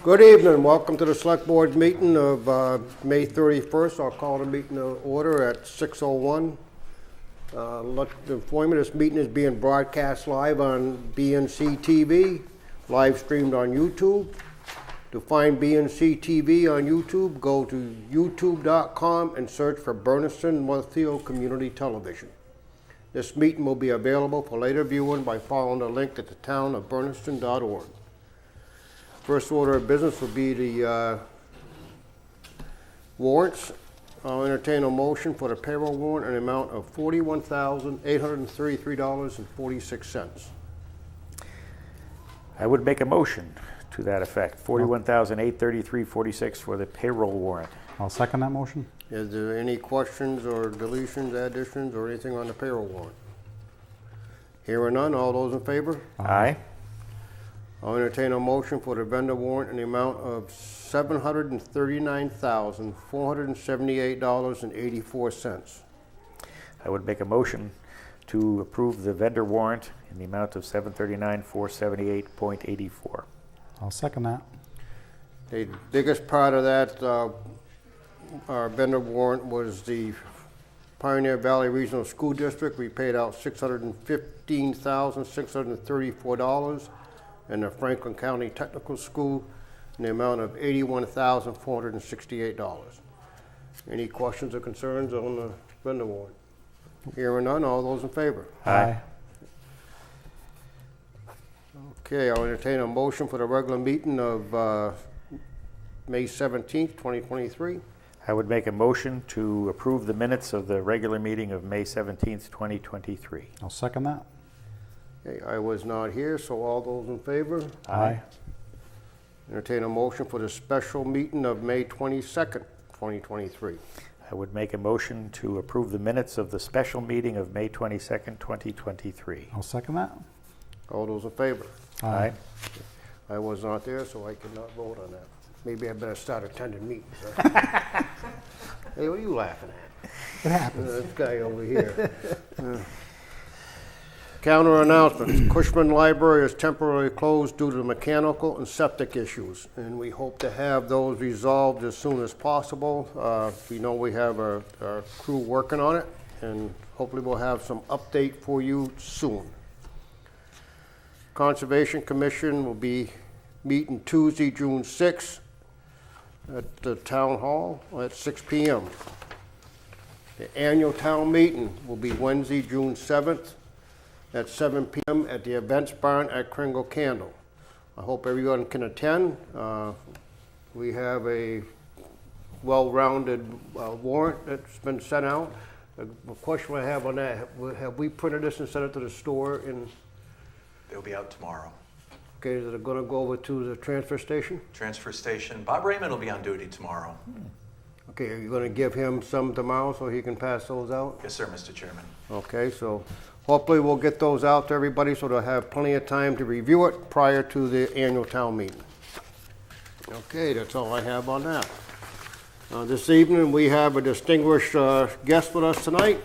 Good evening. Welcome to the Select Board meeting of May 31st. I'll call the meeting to order at 6:01. Let to inform you, this meeting is being broadcast live on BNC TV, live streamed on YouTube. To find BNC TV on YouTube, go to youtube.com and search for Bernardston-Northfield Community Television. This meeting will be available for later viewing by following the link at the townofbernardston.org. First order of business will be the warrants. I'll entertain a motion for the payroll warrant in the amount of $41,833.46. I would make a motion to that effect, $41,833.46 for the payroll warrant. I'll second that motion. Is there any questions or deletions, additions, or anything on the payroll warrant? Hearing none, all those in favor? Aye. I'll entertain a motion for the vendor warrant in the amount of $739,478.84. I would make a motion to approve the vendor warrant in the amount of $739,478.84. I'll second that. The biggest part of that, our vendor warrant was the Pioneer Valley Regional School District. We paid out $615,634. And the Franklin County Technical School in the amount of $81,468. Any questions or concerns on the vendor warrant? Hearing none, all those in favor? Aye. Okay, I'll entertain a motion for the regular meeting of May 17th, 2023. I would make a motion to approve the minutes of the regular meeting of May 17th, 2023. I'll second that. Okay, I was not here, so all those in favor? Aye. Entertain a motion for the special meeting of May 22nd, 2023. I would make a motion to approve the minutes of the special meeting of May 22nd, 2023. I'll second that. All those in favor? Aye. I was not there, so I could not vote on that. Maybe I better start attending meetings. Huh? Hey, what are you laughing at? It happens. This guy over here. Counter announcements. Cushman Library is temporarily closed due to mechanical and septic issues, and we hope to have those resolved as soon as possible. We know we have our crew working on it, and hopefully we'll have some update for you soon. Conservation Commission will be meeting Tuesday, June 6th at the Town Hall at 6 p.m. The annual town meeting will be Wednesday, June 7th at 7 p.m. at the Events Barn at Kringle Candle. I hope everyone can attend. We have a well-rounded warrant that's been sent out. The question I have on that, have we printed this and sent it to the store? They'll be out tomorrow. Okay, is it going to go over to the transfer station? Transfer station. Bob Raymond will be on duty tomorrow. Okay, are you going to give him some tomorrow so he can pass those out? Yes, sir, Mr. Chairman. Okay, so hopefully we'll get those out to everybody so they'll have plenty of time to review it prior to the annual town meeting. Okay, that's all I have on that. This evening we have a distinguished guest with us tonight.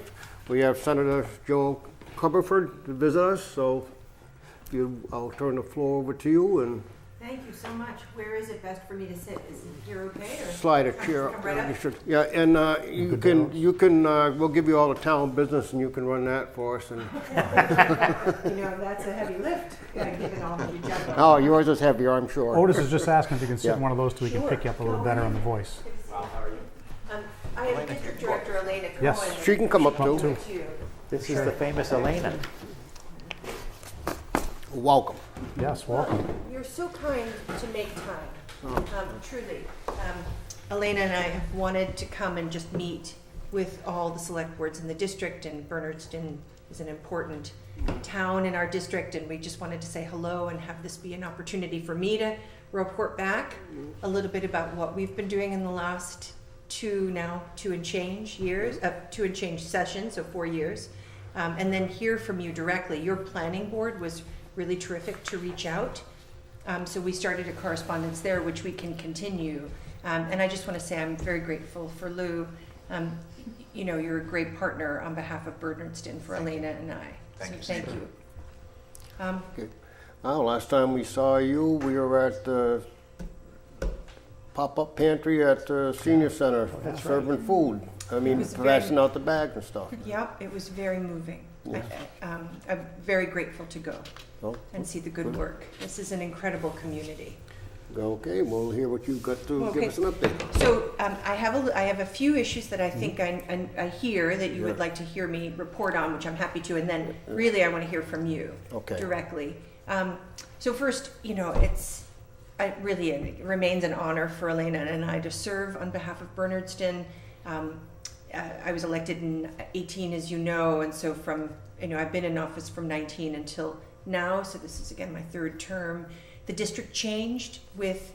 We have Senator Joe Comerford to visit us, so I'll turn the floor over to you and Thank you so much. Where is it best for me to sit? Is it here okay? Or slide a chair come right up? Yeah, and you can we'll give you all the town business and you can run that for us. And that's a heavy lift, given all that you juggle. oh, yours is heavier, I'm sure. Otis is just asking if you can sit in Yeah. one of those so we can pick you up a little better on the voice. I have District Director Elena Cohen. Yes. She can come up too. With you. This is the famous Elena. Welcome. Yes, welcome. You're so kind to make time. Truly. Elena and I have wanted to come and just meet with all the select boards in the district, and Bernardston is an important town in our district, and we just wanted to say hello and have this be an opportunity for me to report back a little bit about what we've been doing in the last two and change sessions, so 4 years, and then hear from you directly. Your planning board was really terrific to reach out. So we started a correspondence there, which we can continue. And I just want to say I'm very grateful for Lou. You're a great partner on behalf of Bernardston for Elena and I. Thank you. Okay. Last time we saw you, we were at the pop-up pantry at the senior center, serving food. I mean, was passing very- out the bags and stuff. Yep, it was very moving. Yeah. I'm very grateful to go Oh, and see the good work. This is an incredible community. okay, we'll hear what you've got to Okay. give us an update. So I have a few issues that I think I hear that you would Yeah. like to hear me report on, which I'm happy to, and then really I want to hear from you Okay. directly. So first, it remains an honor for Elena and I to serve on behalf of Bernardston. I was elected in 18, as you know, and so I've been in office from 19 until now, so this is again my third term. The district changed with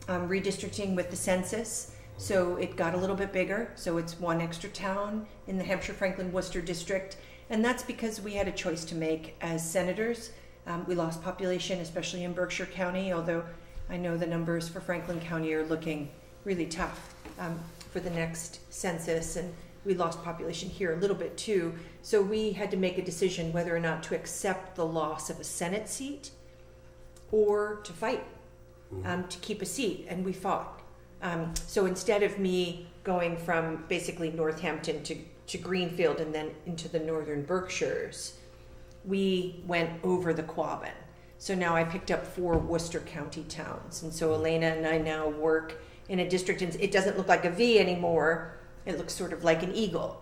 redistricting with the census, so it got a little bit bigger, so it's one extra town in the Hampshire, Franklin, Worcester district, and that's because we had a choice to make as senators. We lost population, especially in Berkshire County, although I know the numbers for Franklin County are looking really tough for the next census, and we lost population here a little bit too. So we had to make a decision whether or not to accept the loss of a Senate seat or to fight to keep a seat, and we fought. So instead of me going from basically Northampton to Greenfield and then into the northern Berkshires, we went over the Quabbin. So now I picked up 4 Worcester County towns, and so Elena and I now work in a district, and it doesn't look like a V anymore. It looks sort of like an eagle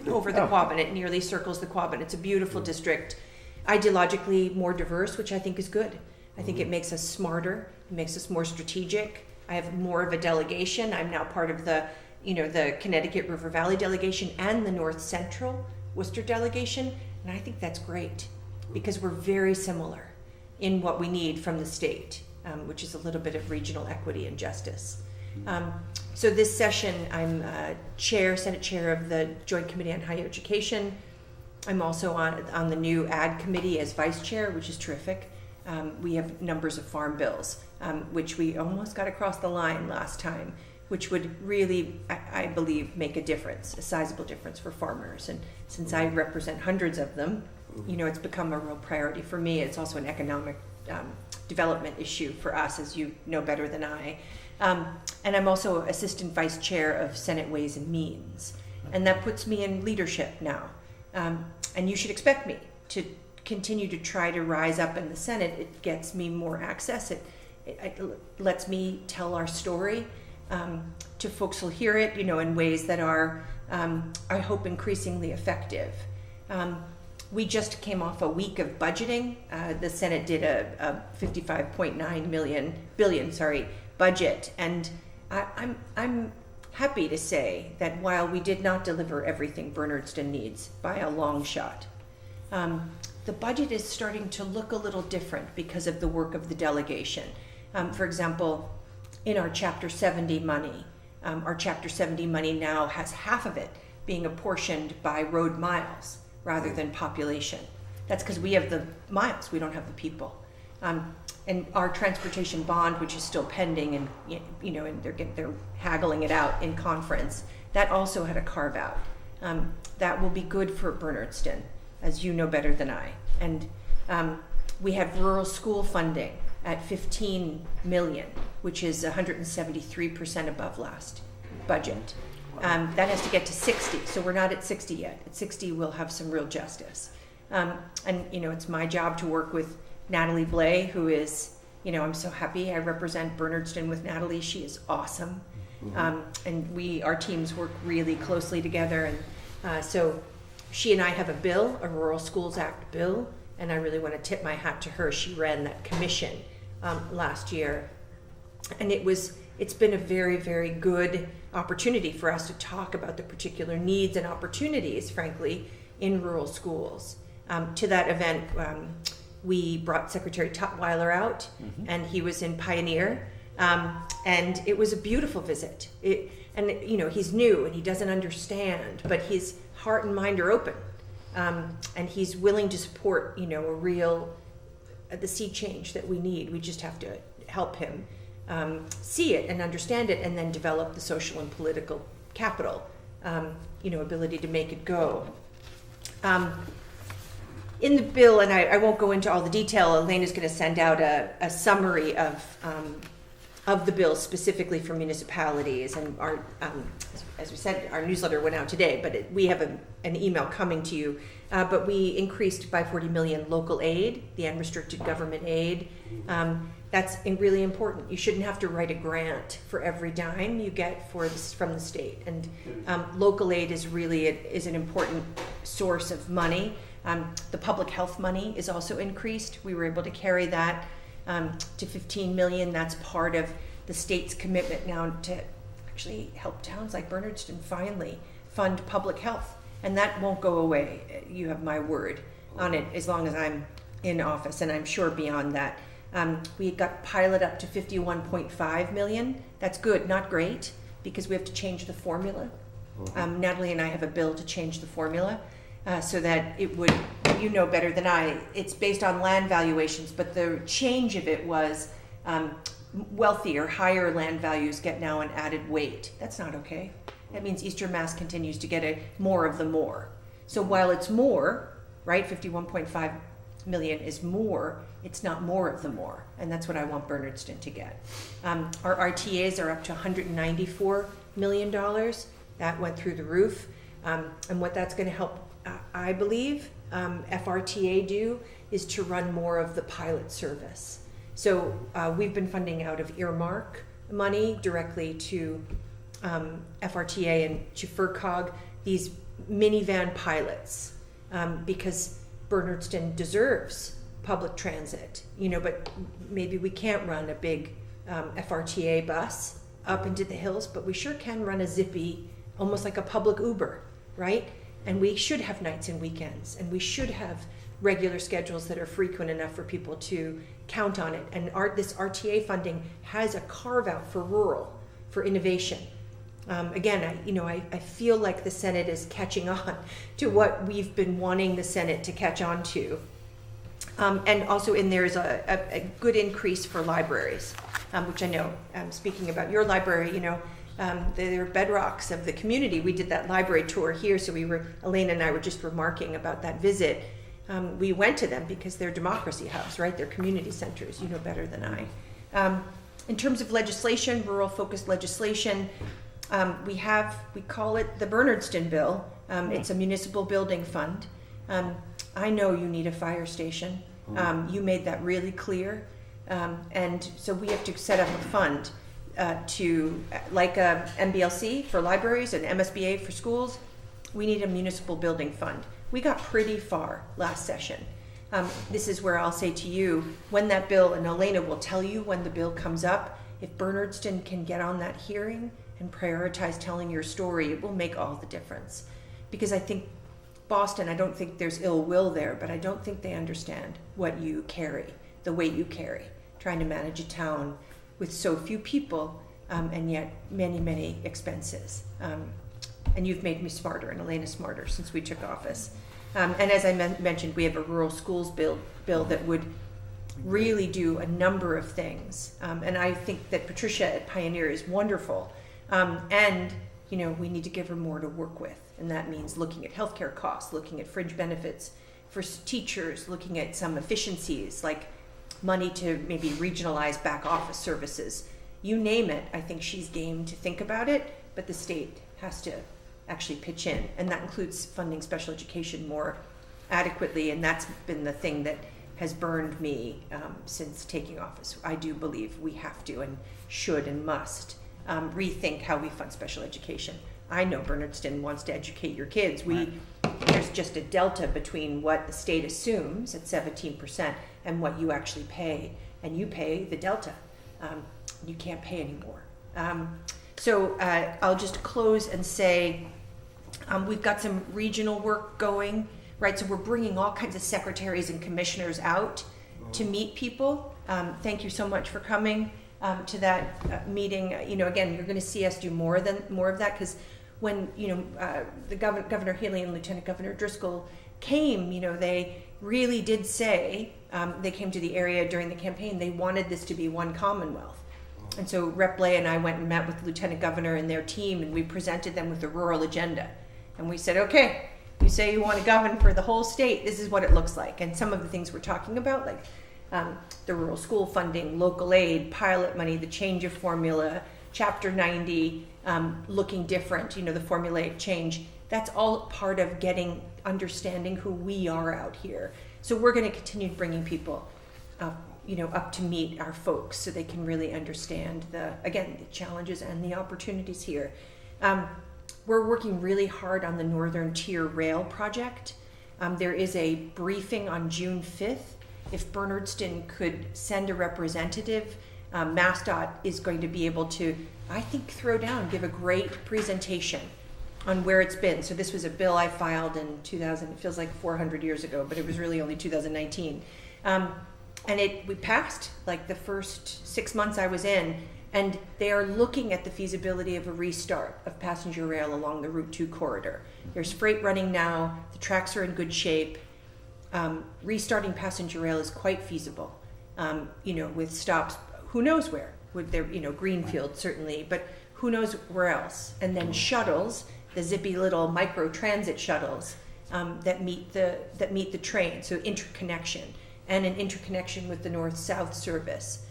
over the Quabbin. It nearly circles the Quabbin. It's a beautiful district, ideologically more diverse, which I think is good. I think it makes us smarter. It makes us more strategic. I have more of a delegation. I'm now part of the Connecticut River Valley delegation and the North Central Worcester delegation, and I think that's great because we're very similar in what we need from the state, which is a little bit of regional equity and justice. So this session, I'm Senate Chair of the Joint Committee on Higher Education. I'm also on the new Ag Committee as Vice Chair, which is terrific. We have numbers of farm bills, which we almost got across the line last time, which would really, I believe, make a difference, a sizable difference for farmers. And since I represent hundreds of them, it's become a real priority for me. It's also an economic development issue for us, as you know better than I. And I'm also Assistant Vice Chair of Senate Ways and Means. And that puts me in leadership now. And you should expect me to continue to try to rise up in the Senate. It gets me more access. It lets me tell our story to folks who'll hear it, in ways that are, I hope, increasingly effective. We just came off a week of budgeting. The Senate did a $55.9 billion budget, and I'm happy to say that while we did not deliver everything Bernardston needs by a long shot, the budget is starting to look a little different because of the work of the delegation. For example, in our Chapter 70 money, now has half of it being apportioned by road miles rather than population. That's because we have the miles, we don't have the people. And our transportation bond, which is still pending, and and they're haggling it out in conference, that also had a carve out. That will be good for Bernardston, as you know better than I. And we have rural school funding at $15 million, which is 173% above last budget. That has to get to 60, so we're not at 60 yet. At 60, we'll have some real justice. And it's my job to work with Natalie Blay, who is, I'm so happy I represent Bernardston with Natalie. She is awesome. And our teams work really closely together. And so she and I have a bill, a Rural Schools Act bill, and I really want to tip my hat to her. She ran that commission last year. And it's been a very, very good opportunity for us to talk about the particular needs and opportunities, frankly, in rural schools. To that event, we brought Secretary Tutwiler out, and he was in Pioneer, and it was a beautiful visit. He's new and he doesn't understand, but his heart and mind are open, and he's willing to support, the sea change that we need. We just have to help him see it and understand it, and then develop the social and political capital, ability to make it go. In the bill, and I won't go into all the detail, Elena's going to send out a summary of of the bill specifically for municipalities. And our, as we said, our newsletter went out today, but we have an email coming to you. But we increased by 40 million local aid, the unrestricted government aid. That's really important. You shouldn't have to write a grant for every dime you get from the state. And local aid is really is an important source of money. The public health money is also increased. We were able to carry that to 15 million. That's part of the state's commitment now to actually help towns like Bernardston finally fund public health. And that won't go away. You have my word on it as long as I'm in office, and I'm sure beyond that. We got pilot up to 51.5 million. That's good, not great, because we have to change the formula. Natalie and I have a bill to change the formula so that it would, you know better than I, it's based on land valuations, but the change of it was wealthier, higher land values get now an added weight. That's not okay. That means Eastern Mass continues to get more of the more. So while it's more, right, 51.5 million is more, it's not more of the more. And that's what I want Bernardston to get. Our RTAs are up to $194 million. That went through the roof. And what that's going to help, I believe, FRTA do is to run more of the pilot service. So we've been funding out of earmark money directly to FRTA and to FERCOG, these minivan pilots, because Bernardston deserves public transit, but maybe we can't run a big FRTA bus up into the hills, but we sure can run a zippy, almost like a public Uber, right? And we should have nights and weekends, and we should have regular schedules that are frequent enough for people to count on it. And this RTA funding has a carve out for rural, for innovation. Again, I feel like the Senate is catching on to what we've been wanting the Senate to catch on to. And also in there's a good increase for libraries, which I know, speaking about your library, they're bedrocks of the community. We did that library tour here, so Elena and I were just remarking about that visit. We went to them because they're democracy hubs, right? They're community centers, you know better than I. In terms of legislation, rural-focused legislation, we call it the Bernardston Bill. It's a municipal building fund. I know you need a fire station. You made that really clear. And so we have to set up a fund to, like a MBLC for libraries and MSBA for schools, we need a municipal building fund. We got pretty far last session. This is where I'll say to you, when that bill, and Elena will tell you when the bill comes up, if Bernardston can get on that hearing and prioritize telling your story, it will make all the difference. Because I think Boston, I don't think there's ill will there, but I don't think they understand what you carry, the weight you carry, trying to manage a town with so few people and yet many, many expenses. And you've made me smarter and Elena smarter since we took office. And as I mentioned, we have a rural schools bill that would really do a number of things. And I think that Patricia at Pioneer is wonderful. And, we need to give her more to work with. And that means looking at healthcare costs, looking at fringe benefits for teachers, looking at some efficiencies like money to maybe regionalize back office services. You name it, I think she's game to think about it, but the state has to actually pitch in. And that includes funding special education more adequately. And that's been the thing that has burned me since taking office. I do believe we have to and should and must rethink how we fund special education. I know Bernardston wants to educate your kids. There's just a delta between what the state assumes at 17% and what you actually pay, and you pay the delta. You can't pay anymore. So I'll just close and say we've got some regional work going, right? So we're bringing all kinds of secretaries and commissioners out to meet people. Thank you so much for coming to that meeting. Again, you're going to see us do more of that, because when the Governor Healy and Lieutenant Governor Driscoll came, they really did say they came to the area during the campaign. They wanted this to be one Commonwealth. And so Rep. Blay and I went and met with the Lieutenant Governor and their team, and we presented them with the rural agenda. And we said, okay, you say you want to govern for the whole state, this is what it looks like. And some of the things we're talking about, like the rural school funding, local aid, pilot money, the change of formula, Chapter 90, looking different, the formulaic change. That's all part of understanding who we are out here. So we're going to continue bringing people up to meet our folks so they can really understand the challenges and the opportunities here. We're working really hard on the Northern Tier Rail project. There is a briefing on June 5th. If Bernardston could send a representative, MassDOT is going to be able to, I think, give a great presentation on where it's been. So this was a bill I filed in 2000, it feels like 400 years ago, but it was really only 2019. And we passed like the first 6 months I was in, and they are looking at the feasibility of a restart of passenger rail along the Route 2 corridor. There's freight running now, the tracks are in good shape. Restarting passenger rail is quite feasible, with stops, who knows where, with their, Greenfield certainly, but who knows where else. And then shuttles, the zippy little micro transit shuttles that meet the train, so interconnection, and an interconnection with the north-south service.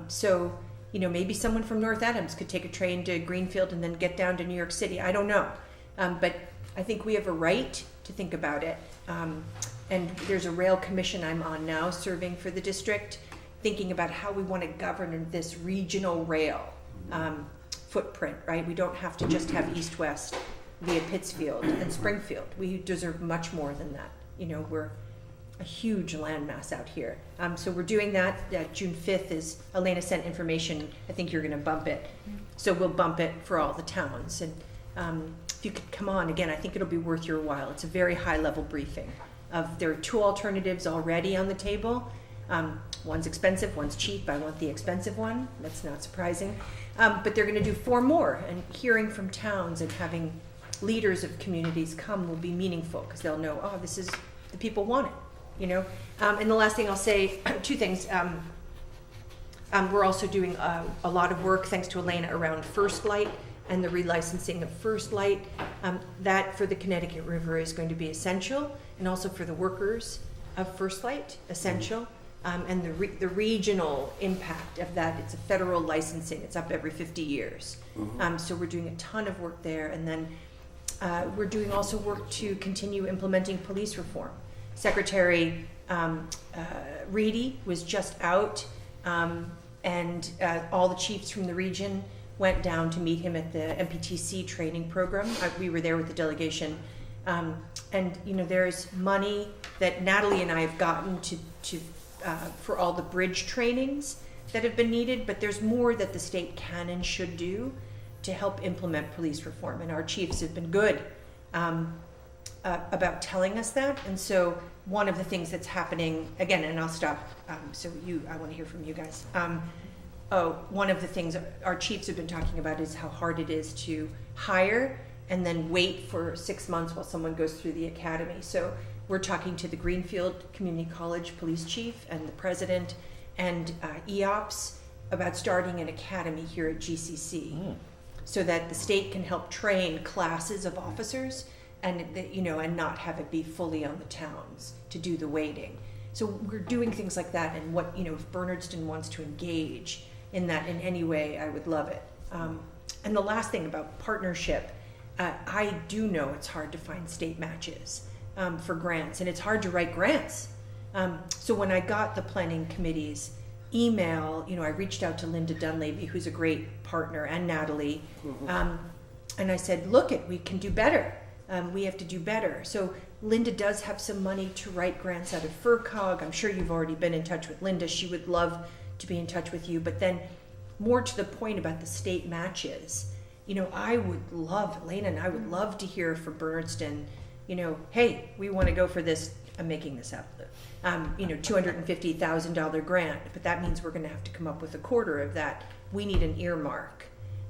So maybe someone from North Adams could take a train to Greenfield and then get down to New York City. I don't know, but I think we have a right to think about it. And there's a rail commission I'm on now, serving for the district, thinking about how we want to govern this regional rail footprint, right? We don't have to just have east-west via Pittsfield and Springfield. We deserve much more than that. We're a huge landmass out here. So we're doing that. June 5th is, Elena sent information. I think you're going to bump it. So we'll bump it for all the towns. And if you could come on, again, I think it'll be worth your while. It's a very high-level briefing. There are 2 alternatives already on the table. One's expensive, one's cheap. I want the expensive one. That's not surprising. But they're going to do 4 more, and hearing from towns and having leaders of communities come will be meaningful because they'll know, this is, the people want it, And the last thing I'll say, 2 things. We're also doing a lot of work, thanks to Elena, around First Light and the relicensing of First Light. That for the Connecticut River is going to be essential, and also for the workers of First Light, essential. And the regional impact of that, it's a federal licensing, it's up every 50 years. So we're doing a ton of work there, and then we're doing also work to continue implementing police reform. Secretary Reedy was just out, and all the chiefs from the region went down to meet him at the MPTC training program. We were there with the delegation. And there's money that Natalie and I have gotten to for all the bridge trainings that have been needed, but there's more that the state can and should do to help implement police reform. And our chiefs have been good about telling us that. And so one of the things that's happening, again, and I'll stop, I want to hear from you guys. One of the things our chiefs have been talking about is how hard it is to hire and then wait for 6 months while someone goes through the academy. So we're talking to the Greenfield Community College police chief and the president and EOPS about starting an academy here at GCC so that the state can help train classes of officers and not have it be fully on the towns to do the waiting. So we're doing things like that, and if Bernardston wants to engage in that in any way, I would love it. And the last thing about partnership, I do know it's hard to find state matches for grants, and it's hard to write grants. So when I got the planning committee's email, I reached out to Linda Dunleavy, who's a great partner, and Natalie, and I said, we can do better. We have to do better. So Linda does have some money to write grants out of FERCOG. I'm sure you've already been in touch with Linda. She would love to be in touch with you. But then more to the point about the state matches, I would love, Elena and I would love to hear from Bernardston, hey, we want to go for this, I'm making this up, $250,000 grant, but that means we're going to have to come up with a quarter of that. We need an earmark.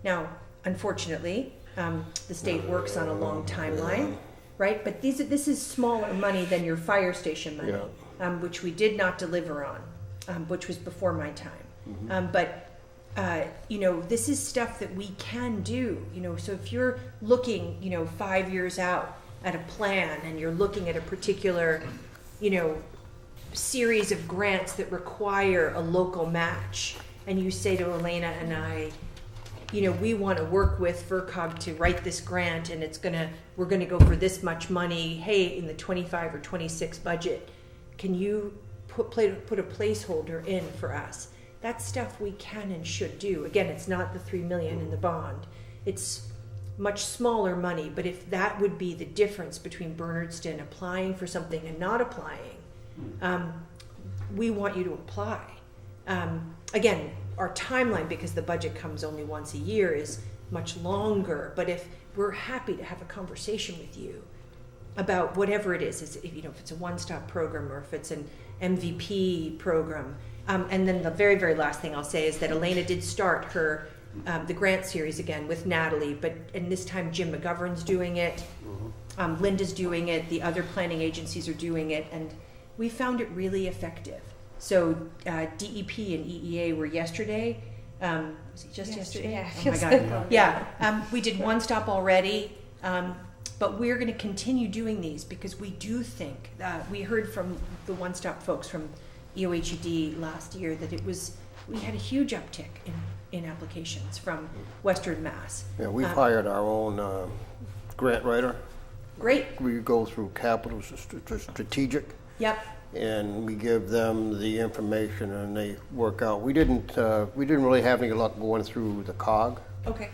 Now, unfortunately, the state works on a long timeline, right? But this is smaller money than your fire station money, which we did not deliver on, which was before my time. But this is stuff that we can do. So if you're looking, 5 years out at a plan, and you're looking at a particular, series of grants that require a local match, and you say to Elena and I, you know, we want to work with FERCog to write this grant, and we're gonna go for this much money. Hey, in the 25 or 26 budget, can you put a placeholder in for us? That's stuff we can and should do. Again, it's not the $3 million in the bond. It's much smaller money, but if that would be the difference between Bernardston applying for something and not applying, we want you to apply. Again, our timeline, because the budget comes only once a year, is much longer, but if we're happy to have a conversation with you about whatever it is, if it's a one-stop program or if it's an MVP program. And then the very, very last thing I'll say is that Elena did start her the grant series again with Natalie, and this time Jim McGovern's doing it, Linda's doing it, the other planning agencies are doing it, and we found it really effective. So DEP and EEA were yesterday. Was it just yesterday? Yeah, Oh my God. Yeah, we did one stop already, but we're going to continue doing these because we do think, we heard from the one stop folks from EOHUD last year that we had a huge uptick in applications from Western Mass. Yeah, we've hired our own grant writer. Great. We go through Capital Strategic. Yep. And we give them the information and they work out. We didn't really have any luck going through the COG. Okay.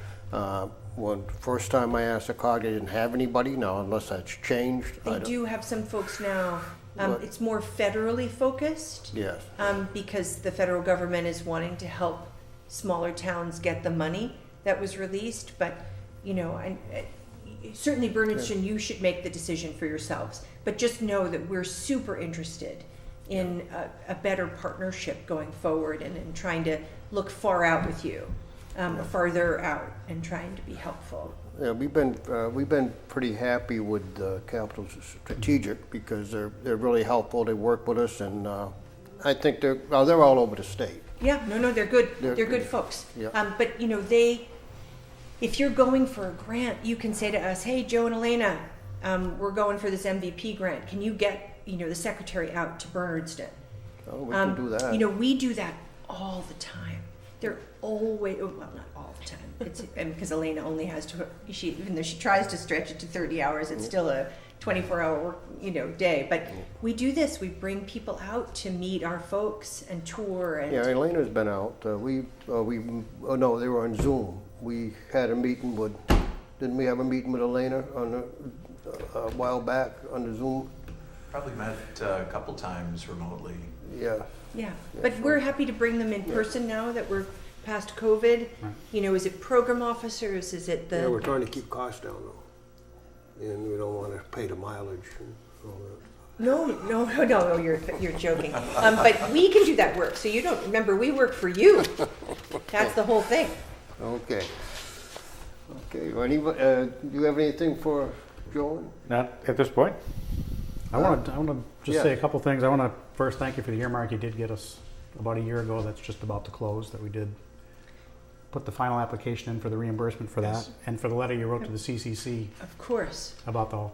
First time I asked the COG, they didn't have anybody. Now, unless that's changed. They do have some folks now. It's more federally focused. Yes. Because the federal government is wanting to help smaller towns get the money that was released. But, certainly Bernardston, you should make the decision for yourselves. But just know that we're super interested in a better partnership going forward and in trying to look far out with you, farther out, and trying to be helpful. Yeah, we've been pretty happy with Capital Strategic because they're really helpful. They work with us, and I think they're all over the state. Yeah, no, they're good. They're good folks. Yeah. But if you're going for a grant, you can say to us, "Hey, Joe and Elena, we're going for this MVP grant. Can you get the secretary out to Bernardston?" Oh, we can do that. We do that all the time. They're always, well, not all the time. It's because Elena only has even though she tries to stretch it to 30 hours, it's still a 24-hour work, day. But we do this. We bring people out to meet our folks and tour. And Yeah, Elena's been out. No, they were on Zoom. We had a meeting didn't we have a meeting with Elena a while back on the Zoom? Probably met a couple times remotely. Yeah. Yeah, but we're happy to bring them in person now that we're past COVID. Is it program officers? Is it the? Yeah, we're trying to keep costs down though, and we don't want to pay the mileage and all that. No, you're joking. But we can do that work. So you don't remember we work for you. That's the whole thing. Okay. Do you have anything for Joan? Not at this point. I want to just yeah. say a couple things. I want to first thank you for the earmark you did get us about a year ago. That's just about to close. That we did put the final application in for the reimbursement for Yes. that, and for the letter you wrote to the CCC Of course. about the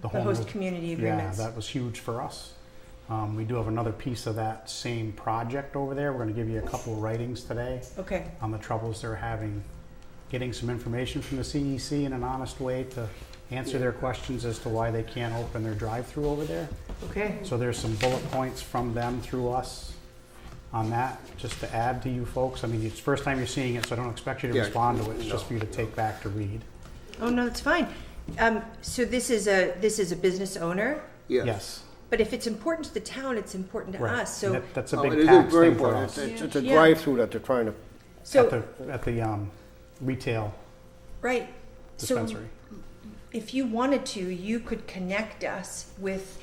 The home host rule. community agreements. Yeah, that was huge for us. We do have another piece of that same project over there. We're going to give you a couple of writings today Okay. on the troubles they're having getting some information from the CEC in an honest way to answer their questions as to why they can't open their drive-through over there. Okay. So there's some bullet points from them through us on that, just to add to you folks. I mean, it's the first time you're seeing it, so I don't expect you to Yeah, respond to it. It's no. just for you to take back to read. Oh no, that's fine. So this is a business owner, Yes. but if it's important to the town, it's important to Right. us. So And that's a Oh, big it is tax very thing for important. us. It's a Yeah. drive-through that they're trying to. At the retail right. dispensary. So if you wanted to, you could connect us with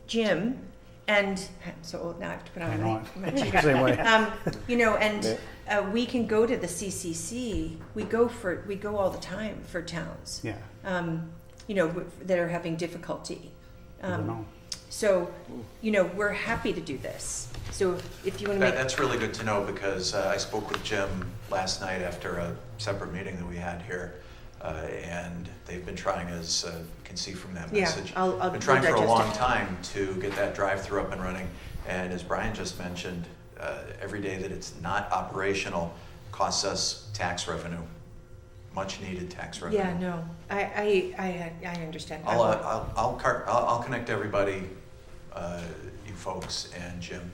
Jim, and I'm so old now I have to put on I my know my it. cheetah. Same way. We can go to the CCC. We go all the time for towns. Yeah. That are having difficulty. I don't know. So, we're happy to do this. So if you want to make, That's really good to know because I spoke with Jim last night after a separate meeting that we had here. And they've been trying, as you can see from that Yeah, message, I'll been trying for a digest long it. time to get that drive-through up and running. And as Brian just mentioned, every day that it's not operational costs us tax revenue, much needed tax revenue. Yeah, no, I understand. I'll connect everybody, you folks and Jim,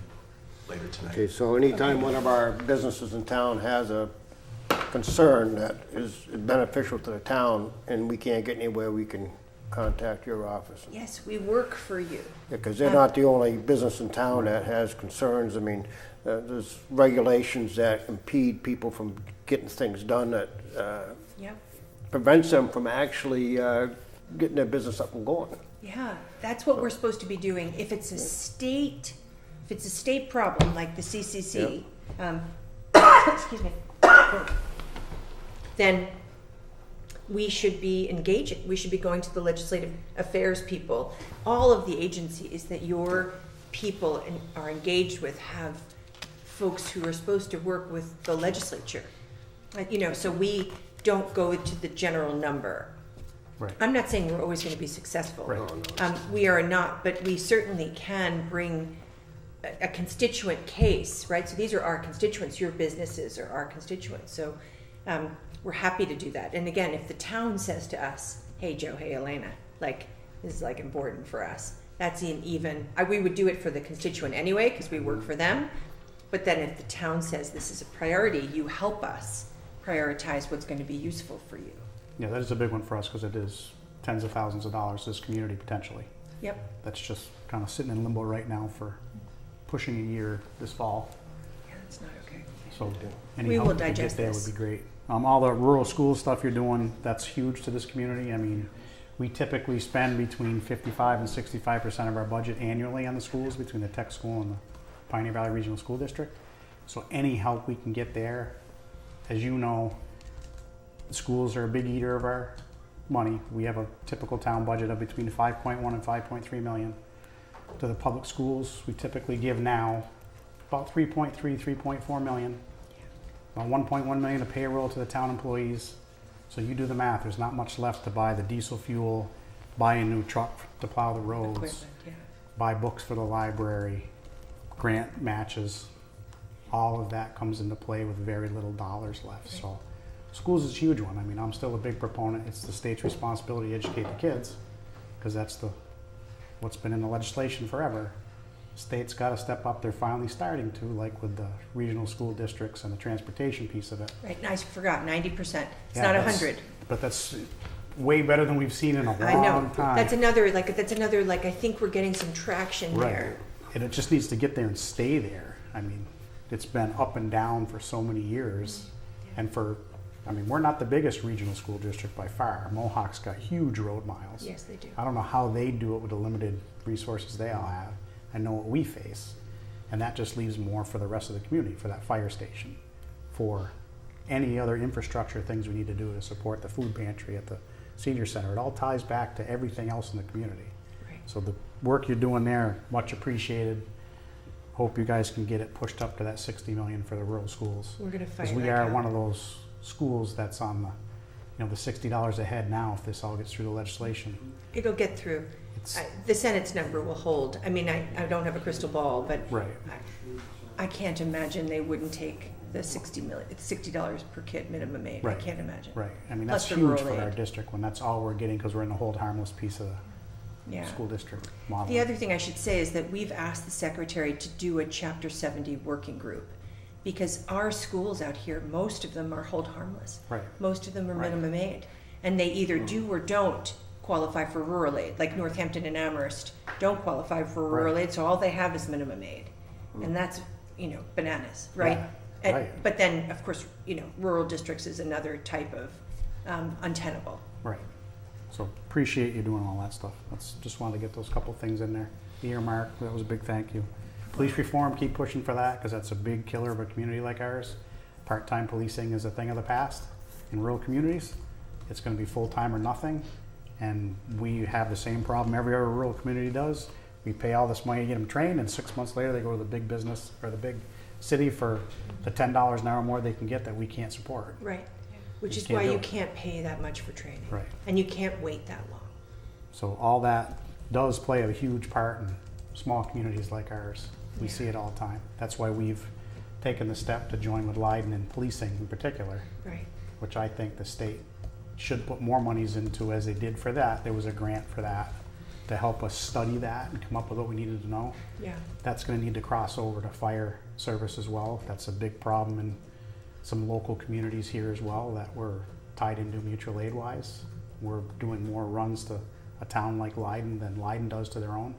later tonight. Okay, so anytime one of our businesses in town has a concern that is beneficial to the town and we can't get anywhere, we can contact your office. Yes, we work for you. Because they're not the only business in town that has concerns. I mean, there's regulations that impede people from getting things done that Yep. prevents them from actually getting their business up and going. Yeah, that's what we're supposed to be doing. If it's a state problem like the CCC, excuse me, then we should be engaging. We should be going to the legislative affairs people. All of the agencies that your people are engaged with have folks who are supposed to work with the legislature. So we don't go to the general number. Right. I'm not saying we're always going to be successful. Right. We are not, but we certainly can bring a constituent case, right? So these are our constituents. Your businesses are our constituents. So we're happy to do that. And again, if the town says to us, "Hey Joe, hey Elena, like this is like important for us," that's we would do it for the constituent anyway because we work for them. But then if the town says this is a priority, you help us prioritize what's going to be useful for you. Yeah, that is a big one for us because it is tens of thousands of dollars to this community potentially. Yep. That's just kind of sitting in limbo right now for pushing a year this fall. Yeah, that's not okay. So any We help will we can get digest there this. would be great. All the rural school stuff you're doing, that's huge to this community. I mean, we typically spend between 55 and 65% of our budget annually on the schools between the tech school and the Pioneer Valley Regional School District. So any help we can get there, as you know, the schools are a big eater of our money. We have a typical town budget of between 5.1 and 5.3 million. To the public schools, we typically give now about 3.4 million. About 1.1 million of payroll to the town employees. So you do the math, there's not much left to buy the diesel fuel, buy a new truck to plow the roads, Equipment, yeah. buy books for the library, grant matches. All of that comes into play with very little dollars left. Right. So schools is a huge one. I mean, I'm still a big proponent. It's the state's responsibility to educate the kids because that's what's been in the legislation forever. State's got to step up. They're finally starting to, like with the regional school districts and the transportation piece of it. Right, and I forgot, 90%. It's Yeah, not that's- 100. But that's way better than we've seen in a I know. long time. That's another, I think we're getting some traction Right. there. And it just needs to get there and stay there. I mean, it's been up and down for so many years. And we're not the biggest regional school district by far. Mohawk's got huge road miles. Yes, they do. I don't know how they do it with the limited resources they all have. I know what we face. And that just leaves more for the rest of the community, for that fire station, for any other infrastructure things we need to do to support the food pantry at the senior center. It all ties back to everything else in the community. Right. So the work you're doing there, much appreciated. Hope you guys can get it pushed up to that 60 million for the rural schools. We're going to fight Because we like are hell. one of those schools that's on the $60 a head now if this all gets through the legislation. It'll get through. It's The Senate's number will hold. I mean, I don't have a crystal ball, but right. I can't imagine they wouldn't take the $60 per kid minimum aid. I Right. can't imagine. Right. I mean, Plus that's the huge rural for our aid. district when that's all we're getting because we're in the hold harmless piece of the Yeah. school district model. The other thing I should say is that we've asked the secretary to do a Chapter 70 working group because our schools out here, most of them are hold harmless. Right. Most of them are Right. minimum aid. And they either do or don't qualify for rural aid, like Northampton and Amherst don't qualify for rural Right. aid, so all they have is minimum aid. And that's, bananas, right? Yeah. And- Right. But then, of course, rural districts is another type of untenable. Right. So appreciate you doing all that stuff. Just wanted to get those couple things in there. The earmark, that was a big thank you. Police reform, keep pushing for that because that's a big killer of a community like ours. Part-time policing is a thing of the past in rural communities. It's going to be full-time or nothing. And we have the same problem every other rural community does. We pay all this money to get them trained, and 6 months later they go to the big business or the big city for the $10 an hour more they can get that we can't support. Right. Which is can't why do you it. can't pay that much for training. Right. And you can't wait that long. So all that does play a huge part in small communities like ours. We Yeah. see it all the time. That's why we've taken the step to join with Leiden in policing in particular, Right. which I think the state should put more monies into, as they did for that. There was a grant for that to help us study that and come up with what we needed to know. Yeah. That's going to need to cross over to fire service as well. That's a big problem in some local communities here as well that we're tied into mutual aid wise. We're doing more runs to a town like Leiden than Leiden does to their own,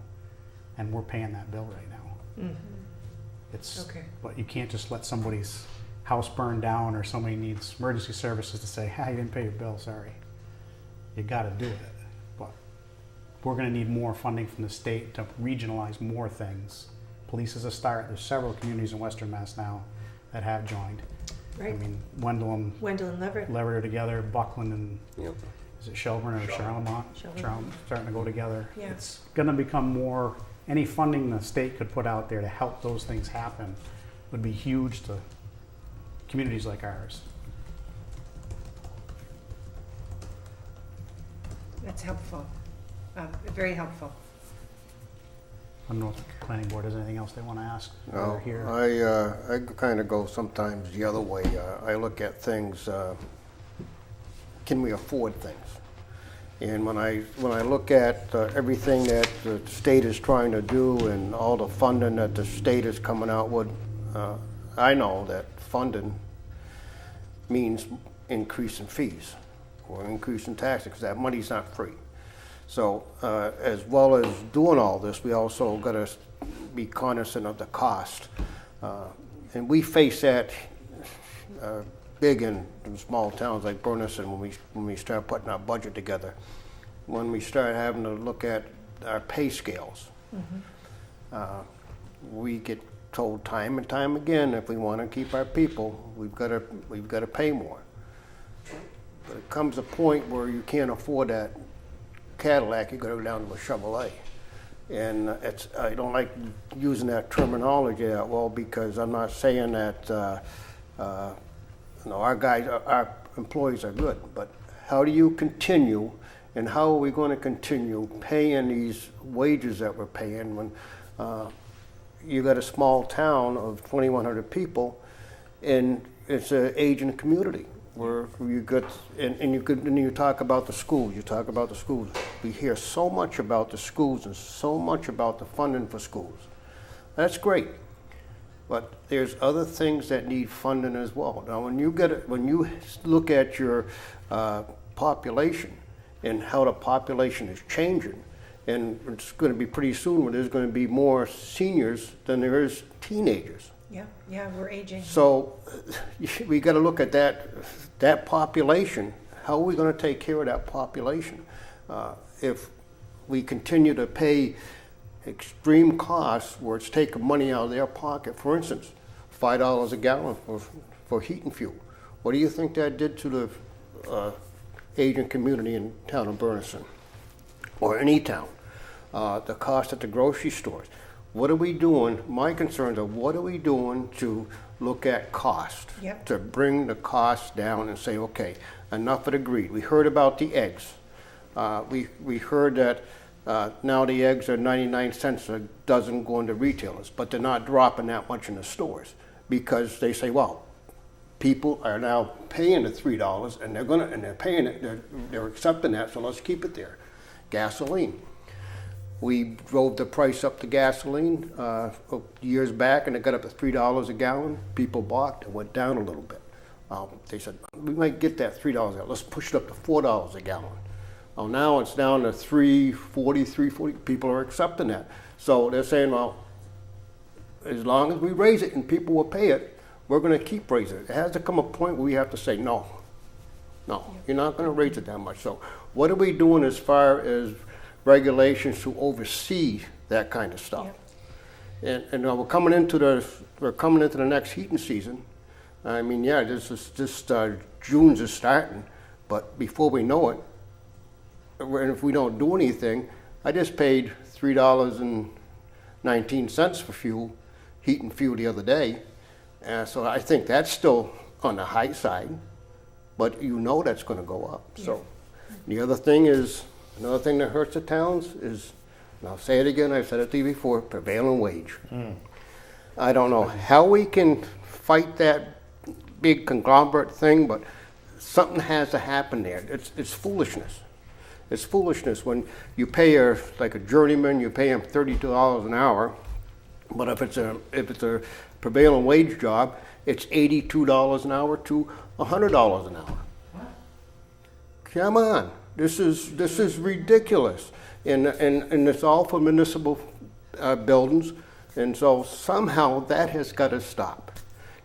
and we're paying that bill right now. Mm-hmm. It's, Okay. but you can't just let somebody's house burn down or somebody needs emergency services to say, hey, you didn't pay your bill, sorry. You gotta do it. But we're gonna need more funding from the state to regionalize more things. Police is a start. There's several communities in Western Mass now that have joined. Right. I mean, Wendell and Wendell and Leverett. Leverett are together, Buckland and, Yep. is it Shelburne or Charlemont? Charlemont. Starting to go together. Yeah. It's gonna become more, any funding the state could put out there to help those things happen would be huge to communities like ours. That's helpful. Very helpful. I don't know if the planning board has anything else they want to ask while No, they're here. I kind of go sometimes the other way. I look at things, can we afford things? And when I look at everything that the state is trying to do and all the funding that the state is coming out with, I know that funding means increase in fees or increase in taxes, because that money's not free. So as well as doing all this, we also got to be cognizant of the cost. And we face that big in small towns like Bernardston when we start putting our budget together. When we start having to look at our pay scales, we get told time and time again, if we want to keep our people, we've got to pay more. But it comes a point where you can't afford that Cadillac, you got to go down to a Chevrolet. And I don't like using that terminology that well, because I'm not saying that our employees are good, but how do you continue, and how are we going to continue paying these wages that we're paying when you got a small town of 2,100 people, and it's an aging community where you got, and you talk about the schools. You talk about the schools. We hear so much about the schools and so much about the funding for schools. That's great, but there's other things that need funding as well. Now, when you look at your population and how the population is changing, and it's going to be pretty soon where there's going to be more seniors than there is teenagers. Yeah, we're aging. So we got to look at that population. How are we going to take care of that population? If we continue to pay extreme costs where it's taking money out of their pocket, for instance, $5 a gallon for heat and fuel. What do you think that did to the aging community in town of Bernardston or any town? The cost at the grocery stores. What are we doing? My concerns are what are we doing to look at cost, to bring the cost down and say, okay, enough of the greed. We heard about the eggs. We heard that now the eggs are 99 cents a dozen going to retailers, but they're not dropping that much in the stores because they say, well, people are now paying the $3 and they're paying it, they're accepting that, so let's keep it there. Gasoline. We drove the price up to gasoline years back, and it got up to $3 a gallon. People balked. It went down a little bit. They said, we might get that $3 a gallon. Let's push it up to $4 a gallon. Well, now it's down to $3.40. People are accepting that. So they're saying, well, as long as we raise it and people will pay it, we're going to keep raising it. It has to come a point where we have to say, no, you're not going to raise it that much. So what are we doing as far as regulations to oversee that kind of stuff? And we're coming into the next heating season. I mean, yeah, June's is starting, but before we know it, and if we don't do anything, I just paid $3.19 for heat and fuel the other day. So I think that's still on the high side. but you know that's gonna go up, so. The other thing is, another thing that hurts the towns is, and I'll say it again, I've said it to you before, prevailing wage. I don't know how we can fight that big conglomerate thing, but something has to happen there. It's foolishness. It's foolishness when you pay like a journeyman, you pay him $32 an hour, but if it's a prevailing wage job, it's $82 an hour to $100 an hour. Come on, this is ridiculous, and it's all for municipal buildings, and so somehow that has got to stop,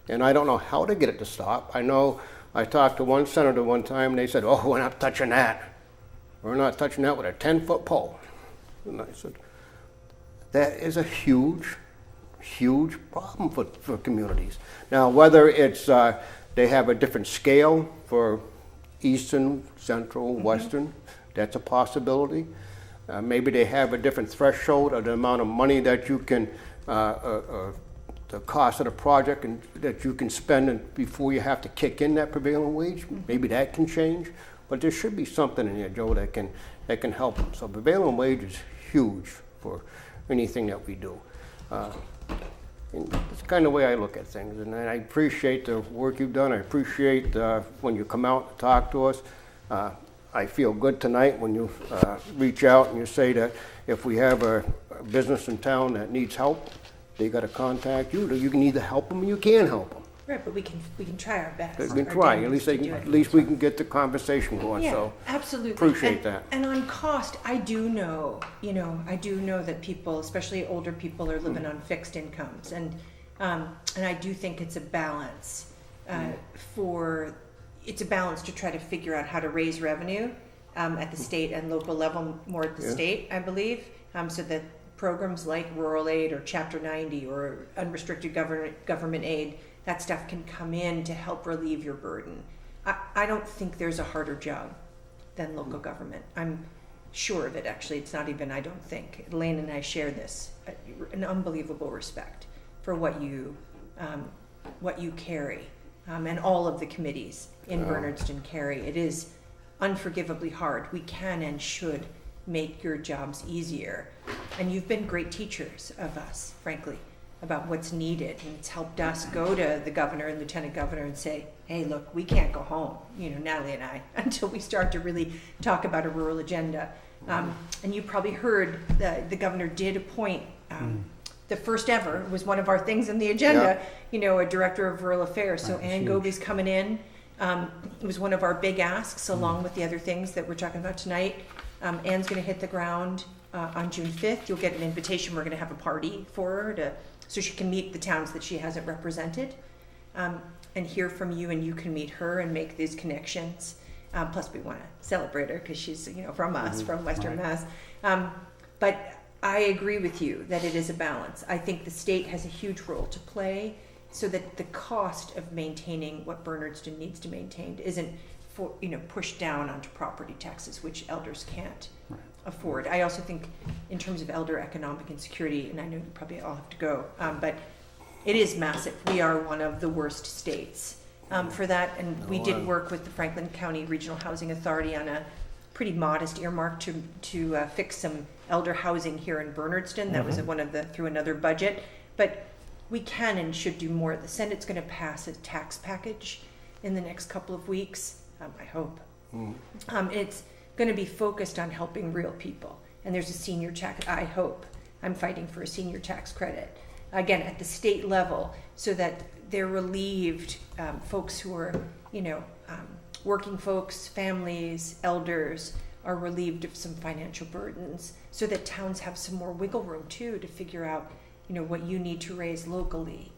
and I don't know how to get it to stop. I know I talked to one senator one time, and they said, "Oh, we're not touching that. We're not touching that with a 10-foot pole," and I said, that is a huge problem for communities. Now, whether it's they have a different scale for Eastern, Central, Western, that's a possibility. Maybe they have a different threshold of the amount of money that you can, the cost of the project and that you can spend before you have to kick in that prevailing wage. Maybe that can change, but there should be something in there, Joe, that can help them. So prevailing wage is huge for anything that we do. And it's kind of the way I look at things, and I appreciate the work you've done. I appreciate when you come out and talk to us. I feel good tonight when you reach out and you say that if we have a business in town that needs help, they got to contact you. You can either help them or you can help them. Right, but we can try our best. We can our try. At damnedest least to do it. at least we can get the conversation going. Yeah, So absolutely. appreciate that. And on cost, I do know that people, especially older people, are living on fixed incomes, and I do think it's a balance it's a balance to try to figure out how to raise revenue at the state and local level, more at the state, I believe, so that programs like rural aid or Chapter 90 or unrestricted government aid, that stuff can come in to help relieve your burden. I don't think there's a harder job than local government. I'm sure of it, actually. It's not even, I don't think. Elaine and I share this, an unbelievable respect for what you carry, and all of the committees in Bernardston carry. It is unforgivably hard. We can and should make your jobs easier. And you've been great teachers of us, frankly, about what's needed, and it's helped us go to the governor and lieutenant governor and say, hey, look, we can't go home, Natalie and I, until we start to really talk about a rural agenda. And you probably heard the governor did appoint, the first ever, was one of our things in the agenda, a director of rural affairs. So Ann Goby's coming in. It was one of our big asks, along with the other things that we're talking about tonight. Ann's going to hit the ground on June 5th. You'll get an invitation. We're going to have a party for her so she can meet the towns that she hasn't represented, and hear from you, and you can meet her and make these connections. Plus, we want to celebrate her because she's from us, from Western Mass. But I agree with you that it is a balance. I think the state has a huge role to play, so that the cost of maintaining what Bernardston needs to maintain isn't pushed down onto property taxes, which elders can't afford. I also think in terms of elder economic insecurity, and I know you probably all have to go, but it is massive. We are one of the worst states for that, and we did work with the Franklin County Regional Housing Authority on a pretty modest earmark to fix some elder housing here in Bernardston. That was through another budget, but we can and should do more. The Senate's going to pass a tax package in the next couple of weeks, I hope. It's going to be focused on helping real people. And there's a senior tax, I hope. I'm fighting for a senior tax credit, again, at the state level, so that they're relieved, folks who are, working folks, families, elders, are relieved of some financial burdens, so that towns have some more wiggle room, too, to figure out what you need to raise locally,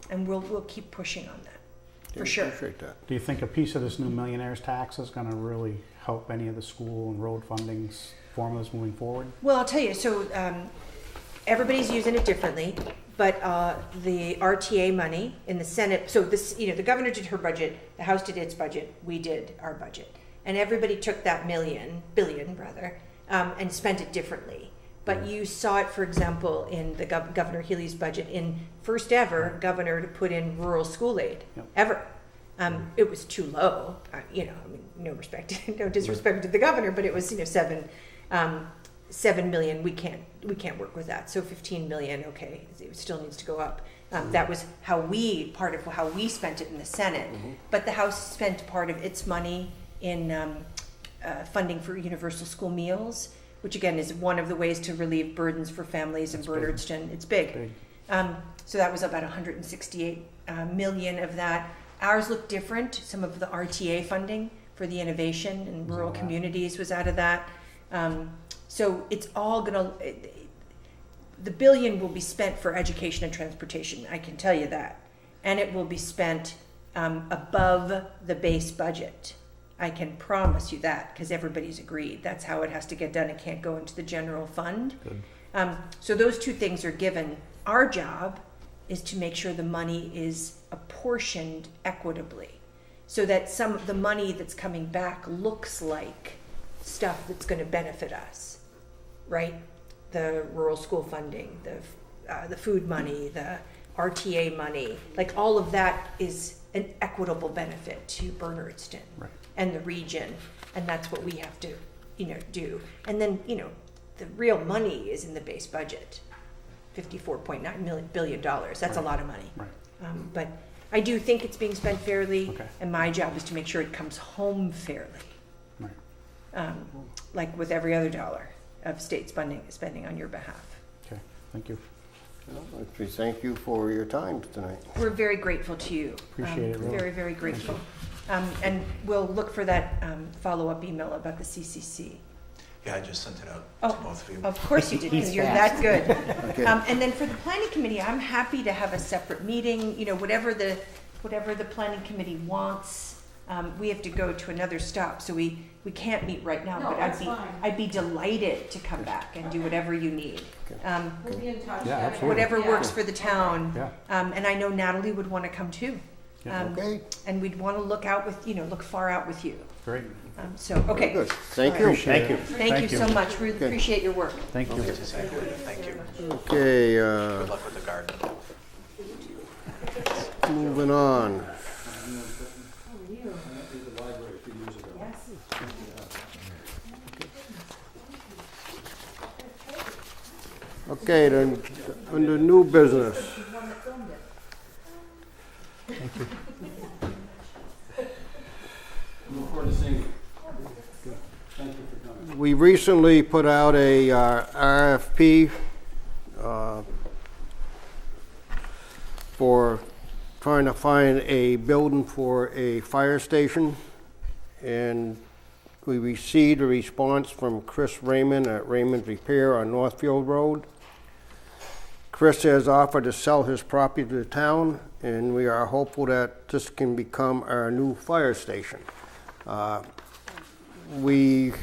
and we'll keep pushing on that, for sure. Appreciate that. Do you think a piece of this new millionaire's tax is going to really help any of the school and road fundings formulas moving forward? Well, I'll tell you, so everybody's using it differently, but the RTA money in the Senate, so this, the governor did her budget, the House did its budget, we did our budget, and everybody took that billion, and spent it differently. But you saw it, for example, in the Governor Healy's budget, in first ever governor to put in rural school aid, ever. It was too low, you know, I mean, no disrespect to the governor, but it was, you know, 7 million, we can't work with that. So 15 million, okay, it still needs to go up. That was part of how we spent it in the Senate. But the House spent part of its money in funding for universal school meals, which again is one of the ways to relieve burdens for families in Bernardston. It's big. So that was about 168 million of that. Ours looked different. Some of the RTA funding for the innovation in rural communities was out of that. So it's all gonna, the billion will be spent for education and transportation, I can tell you that. And it will be spent above the base budget. I can promise you that, because everybody's agreed. That's how it has to get done. It can't go into the general fund. So those two things are given. Our job is to make sure the money is apportioned equitably, so that some of the money that's coming back looks like stuff that's going to benefit us, right? The rural school funding, the food money, the RTA money, like all of that is an equitable benefit to Bernardston and the region, and that's what we have to, you know, do. And then, you know, the real money is in the base budget, $54.9 billion. That's a lot of money. But I do think it's being spent fairly, and my job is to make sure it comes home fairly. Like with every other dollar of state spending on your behalf. Okay, thank you. Well, we thank you for your time tonight. We're very grateful to you. Appreciate it, really. Very, very grateful. And we'll look for that follow-up email about the CCC. Yeah, I just sent it out to both of you. Of course you did, because you're that good. And then for the planning committee, I'm happy to have a separate meeting, you know, whatever the planning committee wants. We have to go to another stop, so we can't meet right now, but I'd be delighted to come back and do whatever you need. We'll be in touch. Yeah, absolutely. Whatever works for the town. Yeah. And I know Natalie would want to come too. Okay. And we'd want to look far out with you. Great. Okay. Good. Thank you. Thank you. Thank you so much. Really appreciate your work. Thank you. Thank you. Okay, Good luck with the garden. moving on. Okay, then, under new business. We recently put out a RFP for trying to find a building for a fire station, and we received a response from Chris Raymond at Raymond's Repair on Northfield Road. Chris has offered to sell his property to the town, and we are hopeful that this can become our new fire station. We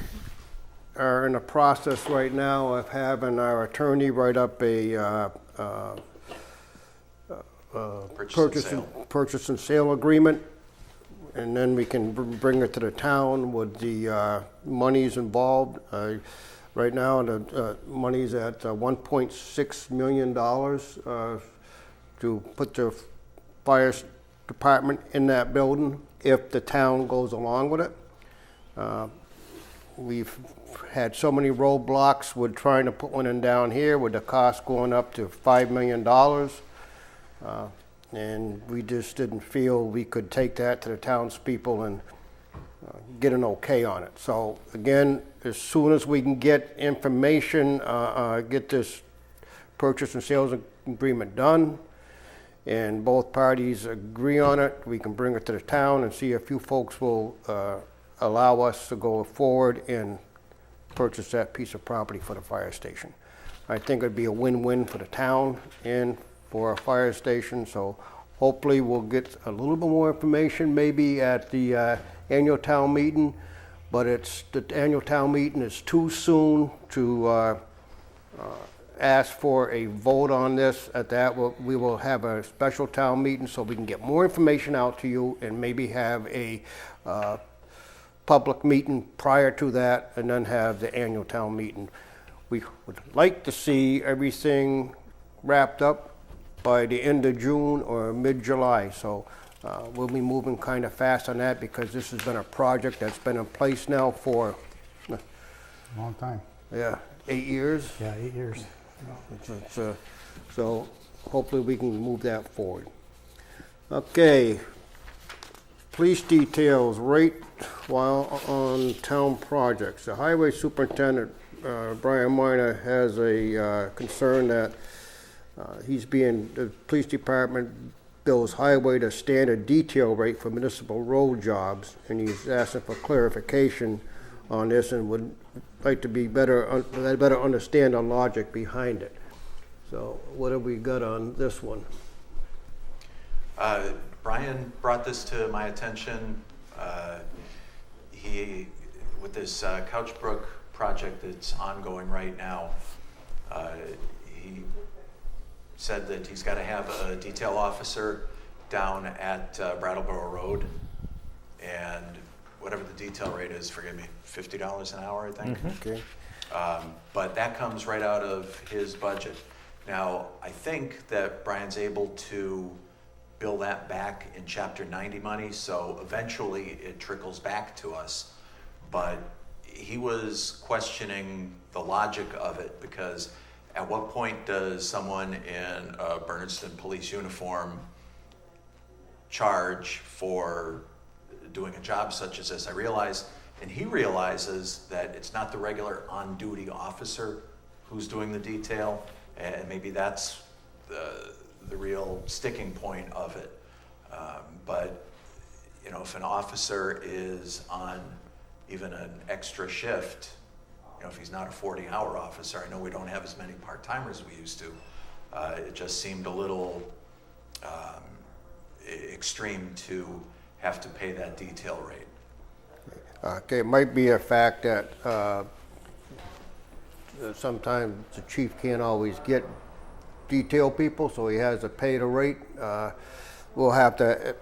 are in the process right now of having our attorney write up a purchase and sale agreement, and then we can bring it to the town with the monies involved. Right now, the money's at $1.6 million to put the fire department in that building if the town goes along with it. We've had so many roadblocks with trying to put one in down here, with the cost going up to $5 million. And we just didn't feel we could take that to the townspeople and get an okay on it. So again, as soon as we can get information, get this purchase and sales agreement done, and both parties agree on it, we can bring it to the town and see if you folks will allow us to go forward and purchase that piece of property for the fire station. I think it'd be a win-win for the town and for a fire station, so hopefully we'll get a little bit more information maybe at the annual town meeting, but the annual town meeting is too soon to ask for a vote on this. At that, we will have a special town meeting so we can get more information out to you and maybe have a public meeting prior to that, and then have the annual town meeting. We would like to see everything wrapped up by the end of June or mid-July. So We'll be moving kind of fast on that because this has been a project that's been in place now for, Long time. 8 years. Yeah, 8 years. So hopefully we can move that forward. Okay, police details rate while on town projects. The highway superintendent, Brian Minor, has a concern that the police department bills highway to standard detail rate for municipal road jobs, and he's asking for clarification on this and would like to be better understand the logic behind it. So what have we got on this one? Brian brought this to my attention. With this Couchbrook project that's ongoing right now, he said that he's got to have a detail officer down at Brattleboro Road, and whatever the detail rate is, forgive me, $50 an hour, I think. Okay. But that comes right out of his budget. Now, I think that Brian's able to bill that back in Chapter 90 money, so eventually it trickles back to us. But he was questioning the logic of it, because at what point does someone in a Bernardston police uniform charge for doing a job such as this? I realize, and he realizes, that it's not the regular on-duty officer who's doing the detail, and maybe that's the real sticking point of it. But you know, if an officer is on even an extra shift, you know, if he's not a 40-hour officer, I know we don't have as many part-timers as we used to. It just seemed a little extreme to have to pay that detail rate. Okay, it might be a fact that sometimes the chief can't always get detail people, so he has to pay the rate. We'll have to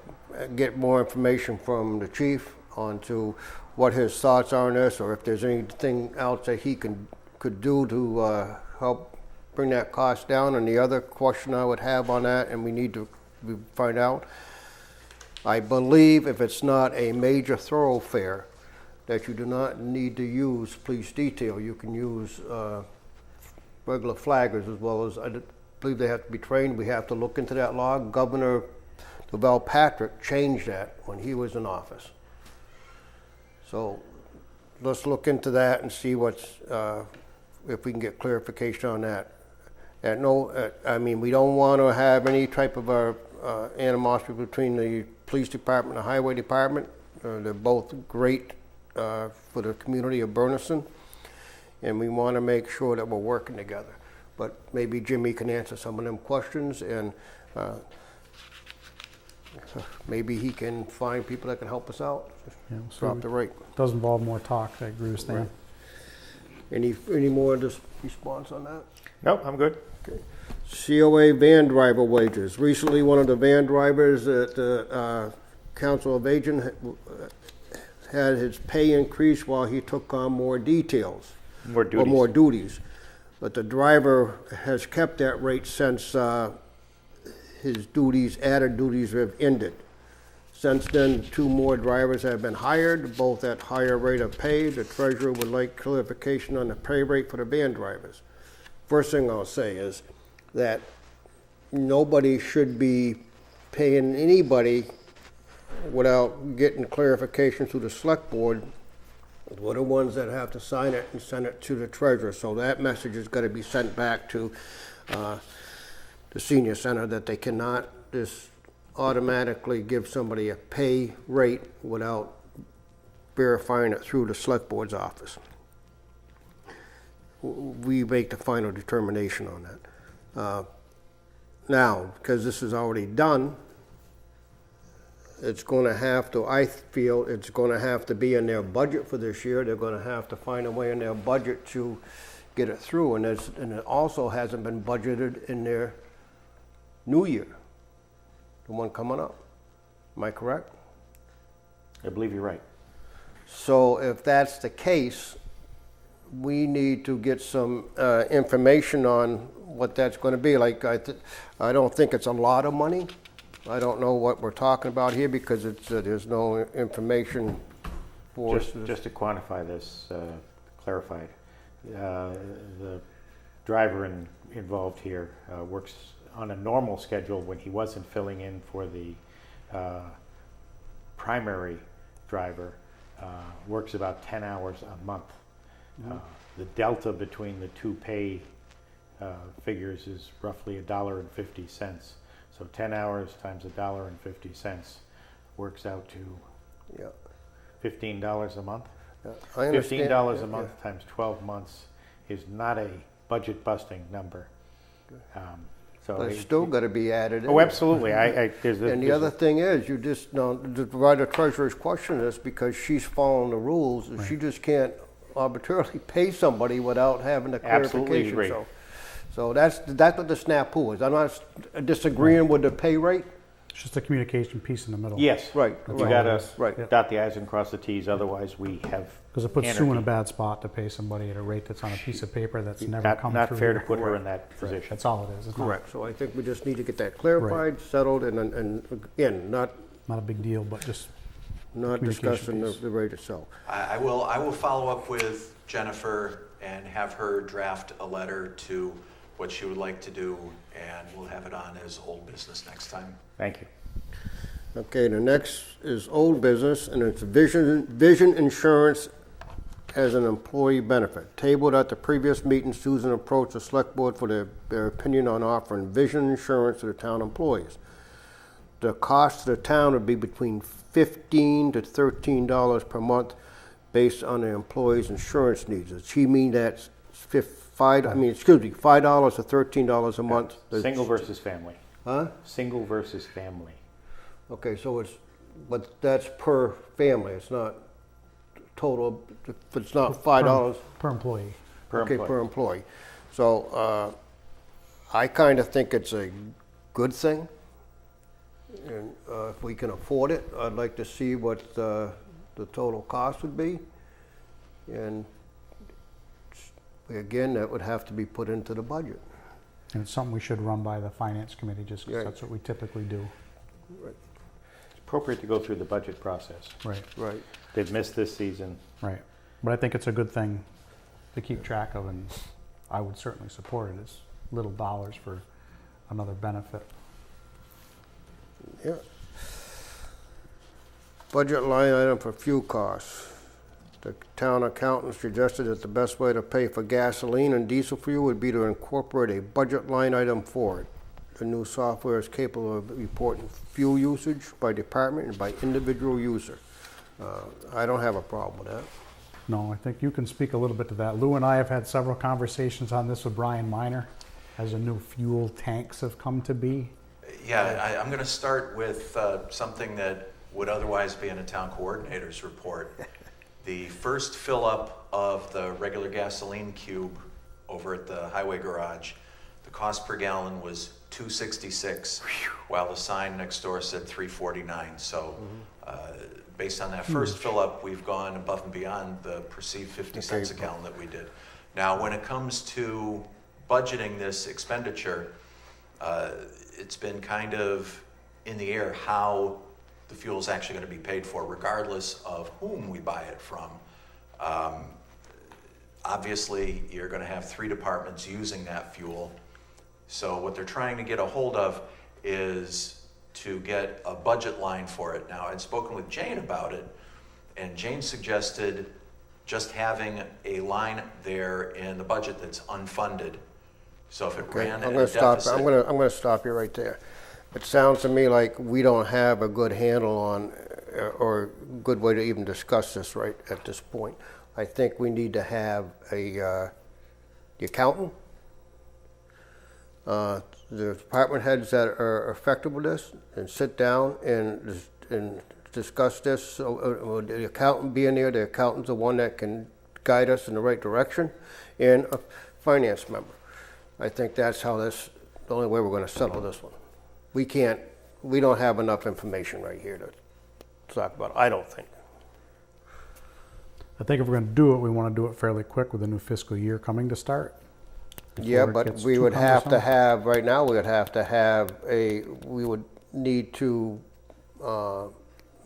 get more information from the chief onto what his thoughts are on this, or if there's anything else that he could do to help bring that cost down. And the other question I would have on that, and we need to find out, I believe if it's not a major thoroughfare, that you do not need to use police detail. You can use regular flaggers, as well as, I believe they have to be trained. We have to look into that law. Governor Lavelle Patrick changed that when he was in office. So let's look into that and see if we can get clarification on that. I mean, we don't want to have any type of animosity between the police department and the highway department. They're both great for the community of Bernardston, and we want to make sure that we're working together. But maybe Jimmy can answer some of them questions, and maybe he can find people that can help us out. Yeah, Drop the rate. Does involve more talk, I agree with Stan. Right. Any more response on that? Nope, I'm good. Okay. COA van driver wages. Recently, one of the van drivers at the Council of Aging had his pay increase while he took on more details. More duties. Or more duties. But the driver has kept that rate since his added duties have ended. Since then, 2 more drivers have been hired, both at higher rate of pay. The treasurer would like clarification on the pay rate for the van drivers. First thing I'll say is that nobody should be paying anybody without getting clarification through the select board. We're the ones that have to sign it and send it to the treasurer. So that message is going to be sent back to the senior center, that they cannot just automatically give somebody a pay rate without verifying it through the select board's office. We make the final determination on that. Now, because this is already done, it's going to have to, I feel it's going to have to be in their budget for this year. They're going to have to find a way in their budget to get it through. And it also hasn't been budgeted in their new year, the one coming up. Am I correct? I believe you're right. So if that's the case, we need to get some information on what that's going to be. Like, I don't think it's a lot of money, I don't know what we're talking about here because it's, there's no information for us. Just to quantify this, clarified, the driver involved here works on a normal schedule when he wasn't filling in for the primary driver, works about 10 hours a month. The delta between the two pay figures is roughly $1.50. So 10 hours times $1.50 works out to Yeah. $15 a month. I understand. $15 a Yeah, month times 12 months is not a budget-busting number. So But it's still got to be added in. oh, absolutely. And the other thing is, you just, to provide the treasurer's question this, because she's following the rules, she just can't arbitrarily pay somebody without having the Absolutely clarification. agree. So that's what the snafu is. I'm not disagreeing with the pay rate. It's just a communication piece in the middle. Yes. Right, You right. gotta Right. dot the i's and cross the t's, otherwise we have Because it puts Sue in a anarchy. bad spot to pay somebody at a rate that's on a piece of paper that's never come Not through. fair to here. put her in that position. That's all it is. It's Correct. So I think we just need to get that clarified, settled, and again, not Not a big deal, but just Communication discussing piece. the rate itself. I will follow up with Jennifer and have her draft a letter to what she would like to do, and we'll have it on as old business next time. Thank you. Okay, the next is old business, and it's vision insurance as an employee benefit. Tabled at the previous meeting, Susan approached the select board for their opinion on offering vision insurance to the town employees. The cost to the town would be between $15 to $13 per month based on the employee's insurance needs. Does she mean that's $5 to $13 a month? Single versus family. Huh? Single versus family. Okay, so but that's per family, it's not total, it's not $5. per employee. Per Okay, employee. per employee. So, I kind of think it's a good thing. And, if we can afford it, I'd like to see what, the total cost would be. And again, that would have to be put into the budget. And it's something we should run by the finance committee, just 'cause Right. that's what we typically do. It's appropriate to go through the budget process. Right, Right. They've missed this season. right. But I think it's a good thing to keep track of, and I would certainly support it. It's little dollars for another benefit. Yeah. Budget line item for fuel costs. The town accountant suggested that the best way to pay for gasoline and diesel fuel would be to incorporate a budget line item for it. The new software is capable of reporting fuel usage by department and by individual user. I don't have a problem with that. No, I think you can speak a little bit to that. Lou and I have had several conversations on this with Brian Miner, as the new fuel tanks have come to be. Yeah, I'm going to start with something that would otherwise be in a town coordinator's report. The first fill-up of the regular gasoline cube over at the highway garage, the cost per gallon was $2.66, while the sign next door said $3.49. So based on that first fill-up, we've gone above and beyond the perceived 50 cents a gallon that we did. Now, when it comes to budgeting this expenditure, it's been kind of in the air how the fuel is actually going to be paid for, regardless of whom we buy it from. Obviously, you're going to have 3 departments using that fuel. So what they're trying to get a hold of is to get a budget line for it. Now, I'd spoken with Jane about it, and Jane suggested just having a line there in the budget that's unfunded. So if it ran at a deficit. I'm gonna stop you right there. It sounds to me like we don't have a good handle on, or a good way to even discuss this right at this point. I think we need to have the accountant, the department heads that are affected with this, and sit down and discuss this. So the accountant being there, the accountant's the one that can guide us in the right direction, and a finance member. I think that's how the only way we're going to settle this one. We don't have enough information right here to talk about, I don't think. I think if we're going to do it, we want to do it fairly quick with the new fiscal year coming to start. Yeah, before it but gets we too would have to cumbersome. have, right now, we would have to have we would need to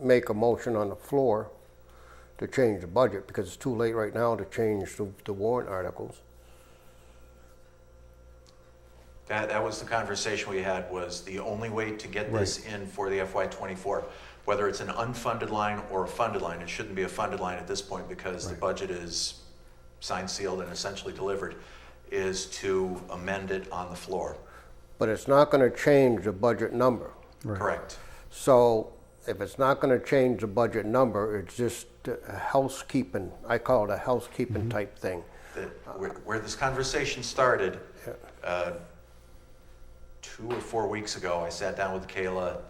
make a motion on the floor to change the budget, because it's too late right now to change the warrant articles. That was the conversation we had, was the only way to get this in for the FY24, whether it's an unfunded line or a funded line. It shouldn't be a funded line at this point because the budget is signed, sealed, and essentially delivered, is to amend it on the floor. But it's not gonna change the budget number. Correct. So if it's not gonna change the budget number, it's just a housekeeping, I call it a housekeeping type thing. Where this conversation started, 2 or 4 weeks ago, I sat down with Kayla,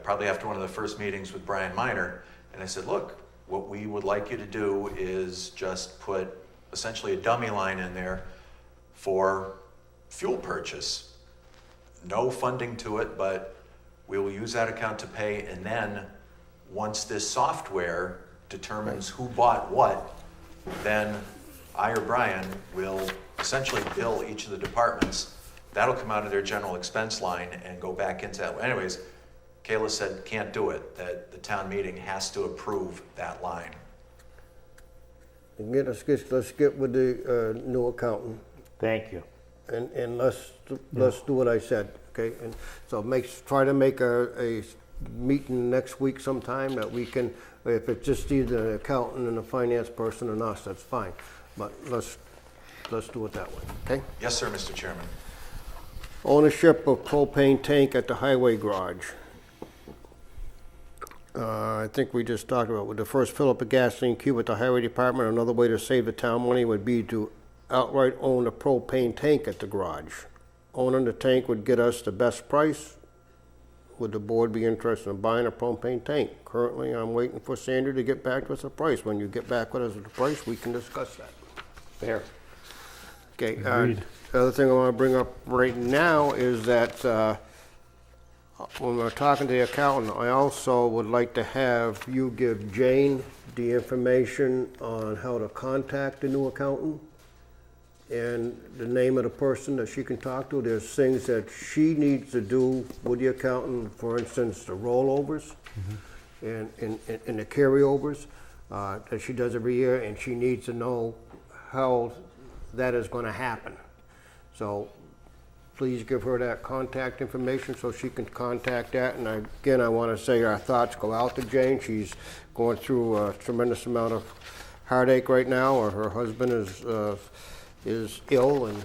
probably after one of the first meetings with Brian Miner, and I said, look, what we would like you to do is just put essentially a dummy line in there for fuel purchase. No funding to it, but we will use that account to pay, and then once this software determines who bought what, then I or Brian will essentially bill each of the departments. That'll come out of their general expense line and go back into that. Anyways, Kayla said can't do it, that the town meeting has to approve that line. Again, let's get with the new accountant, Thank you. and let's do what I said, okay? And so try to make a meeting next week sometime that we can, if it's just either the accountant and the finance person and us, that's fine. But let's do it that way, okay? Yes, sir, Mr. Chairman. Ownership of propane tank at the highway garage. I think we just talked about, with the first fill up a gasoline cube at the highway department, another way to save the town money would be to outright own a propane tank at the garage. Owning the tank would get us the best price. Would the board be interested in buying a propane tank? Currently, I'm waiting for Sandra to get back with us a price. When you get back with us with the price, we can discuss that. Fair. Okay, Agreed. the other thing I want to bring up right now is that when we're talking to the accountant, I also would like to have you give Jane the information on how to contact the new accountant and the name of the person that she can talk to. There's things that she needs to do with the accountant, for instance, the rollovers and the carryovers that she does every year, and she needs to know how that is going to happen. So please give her that contact information so she can contact that. And again, I want to say our thoughts go out to Jane. She's going through a tremendous amount of heartache right now, or her husband is ill and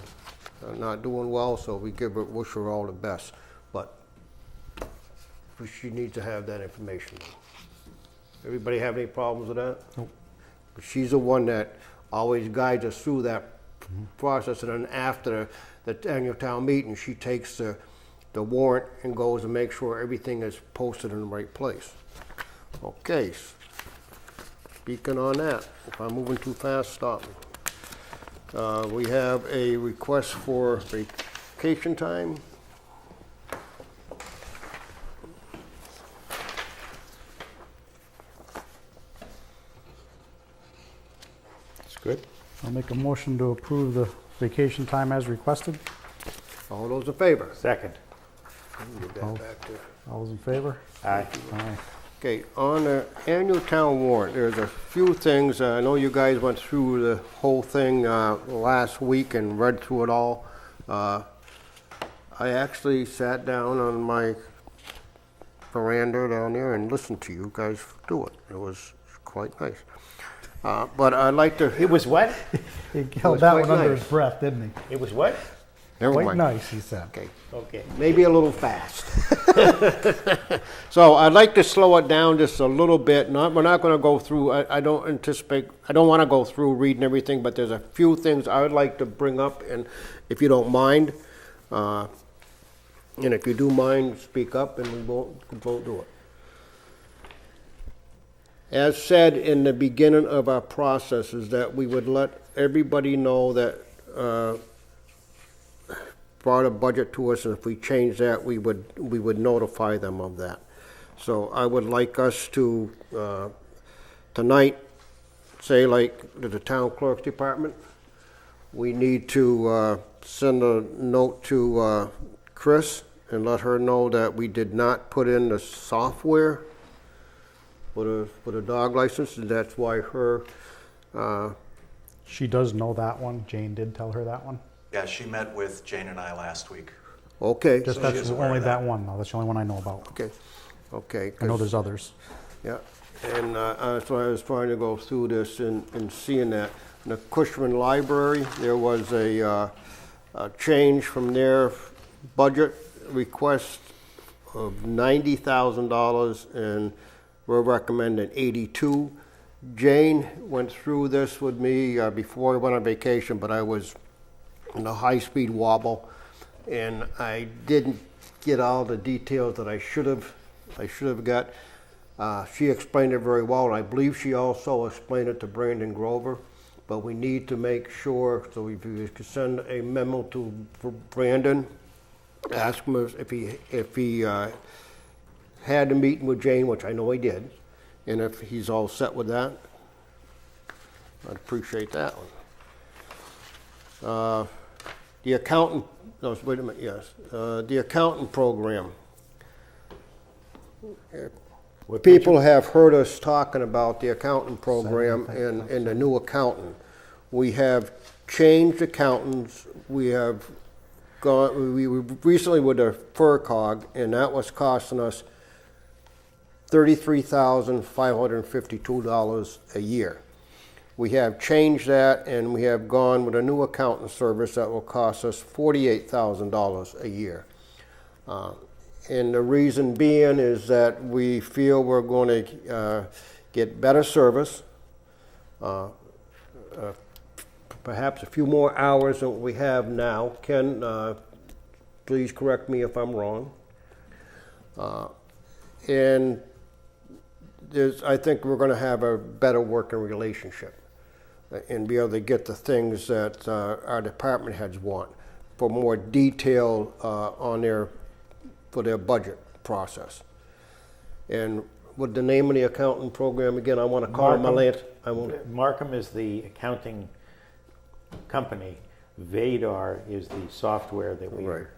not doing well, so we wish her all the best. But she needs to have that information. Everybody have any problems with that? Nope. But she's the one that always guides us through that process, and then after the annual town meeting, she takes the warrant and goes and makes sure everything is posted in the right place. Okay, speaking on that, if I'm moving too fast, stop me. We have a request for vacation time. That's good. I'll make a motion to approve the vacation time as requested. All those in favor? Second. Give that back to- All those in favor? Aye. Aye. Okay, on the annual town warrant, there's a few things. I know you guys went through the whole thing last week and read through it all. I actually sat down on my veranda down there and listened to you guys do it. It was quite nice. But I'd like to... It was what? He held that quite one under nice. his breath, didn't he? It was what? Never Quite mind. nice, he said. Okay. Okay. Maybe a little fast. So I'd like to slow it down just a little bit. We're not going to go through, I don't want to go through reading everything, but there's a few things I would like to bring up, and if you don't mind, and if you do mind, speak up and we won't do it. As said in the beginning of our process, is that we would let everybody know that brought a budget to us, and if we change that, we would notify them of that. So I would like us to, tonight, say like to the town clerk's department, we need to send a note to Chris and let her know that we did not put in the software for the dog license, and that's why her, She does know that one. Jane did tell her that one. Yeah, she met with Jane and I last week. okay, Just So she that's is aware only of that that. one, though. That's the only one I know about. okay. I know 'cause- there's others. Yeah, and that's why I was trying to go through this and seeing that. In the Cushman Library, there was a change from their budget request of $90,000, and we're recommending 82. Jane went through this with me before I went on vacation, but I was in a high-speed wobble, and I didn't get all the details that I should have got. She explained it very well, and I believe she also explained it to Brandon Grover. But we need to make sure, so if you could send a memo to Brandon, ask him if he had a meeting with Jane, which I know he did, and if he's all set with that, I'd appreciate that one. The accountant, no, wait a minute, yes, the accountant program. People have heard us talking about the accountant program and the new accountant. We have changed accountants. We have gone, we were recently with the FERCog, and that was costing us $33,552 a year. We have changed that, and we have gone with a new accountant service that will cost us $48,000 a year. And the reason being is that we feel we're going to get better service, perhaps a few more hours than what we have now. Ken, please correct me if I'm wrong. And I think we're going to have a better working relationship and be able to get the things that our department heads want for more detail for their budget process. And with the name of the accounting program again, I want to call Markham. it Markham is the accounting company. Vadar is the software that we Right. are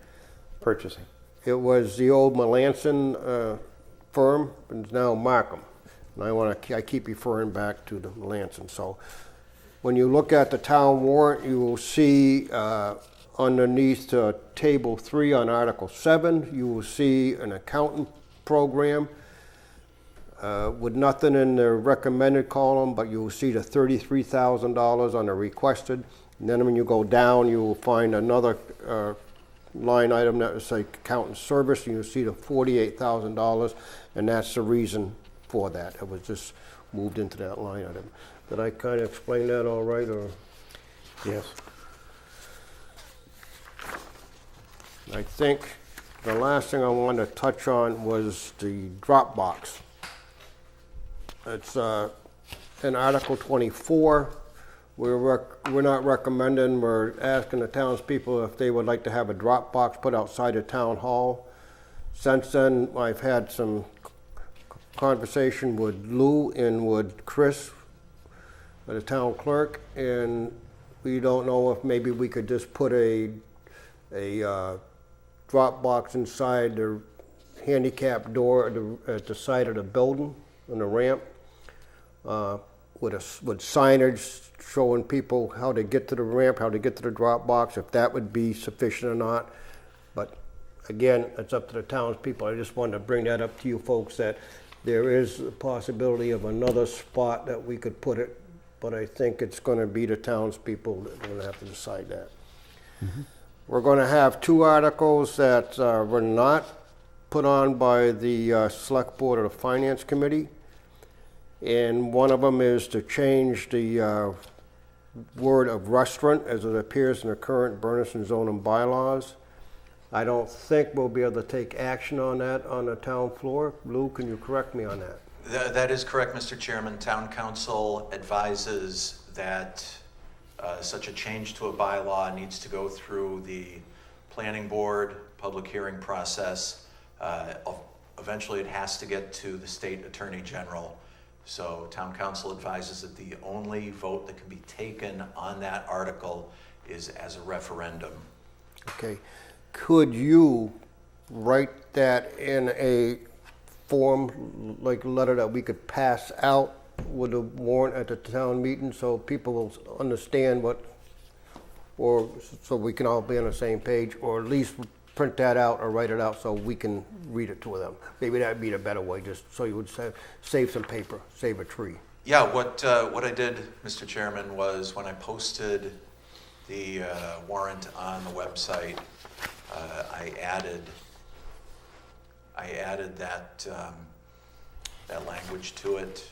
purchasing. It was the old Melanson firm, but it's now Markham. And I keep referring back to the Melanson. So when you look at the town warrant, you will see underneath Table 3 on Article 7, you will see an accountant program with nothing in the recommended column, but you will see the $33,000 on the requested. And then when you go down, you will find another line item that will say accountant service, and you'll see the $48,000, and that's the reason for that. It was just moved into that line item. Did I kind of explain that all right, or? Yes. I think the last thing I wanted to touch on was the drop box. It's in Article 24. We're not recommending, we're asking the townspeople if they would like to have a drop box put outside the town hall. Since then, I've had some conversation with Lou and with Chris, the town clerk, and we don't know if maybe we could just put a drop box inside the handicap door at the side of the building on the ramp, with signage showing people how to get to the ramp, how to get to the drop box, if that would be sufficient or not. But again, it's up to the townspeople. I just wanted to bring that up to you folks, that there is a possibility of another spot that we could put it, but I think it's going to be the townspeople that are going to have to decide that. Mm-hmm. We're going to have two articles that were not put on by the Select Board or the Finance Committee. And one of them is to change the word of restaurant as it appears in the current Bernardston zoning bylaws. I don't think we'll be able to take action on that on the town floor. Lou, can you correct me on that? That is correct, Mr. Chairman. Town Council advises that such a change to a bylaw needs to go through the planning board, public hearing process. Eventually it has to get to the state attorney general. So Town Council advises that the only vote that can be taken on that article is as a referendum. Okay. Could you write that in a form, like a letter that we could pass out with a warrant at the town meeting so people will understand what, or so we can all be on the same page, or at least print that out or write it out so we can read it to them. Maybe that'd be the better way, just so you would save some paper, save a tree. Yeah, what I did, Mr. Chairman, was when I posted the warrant on the website, I added that that language to it.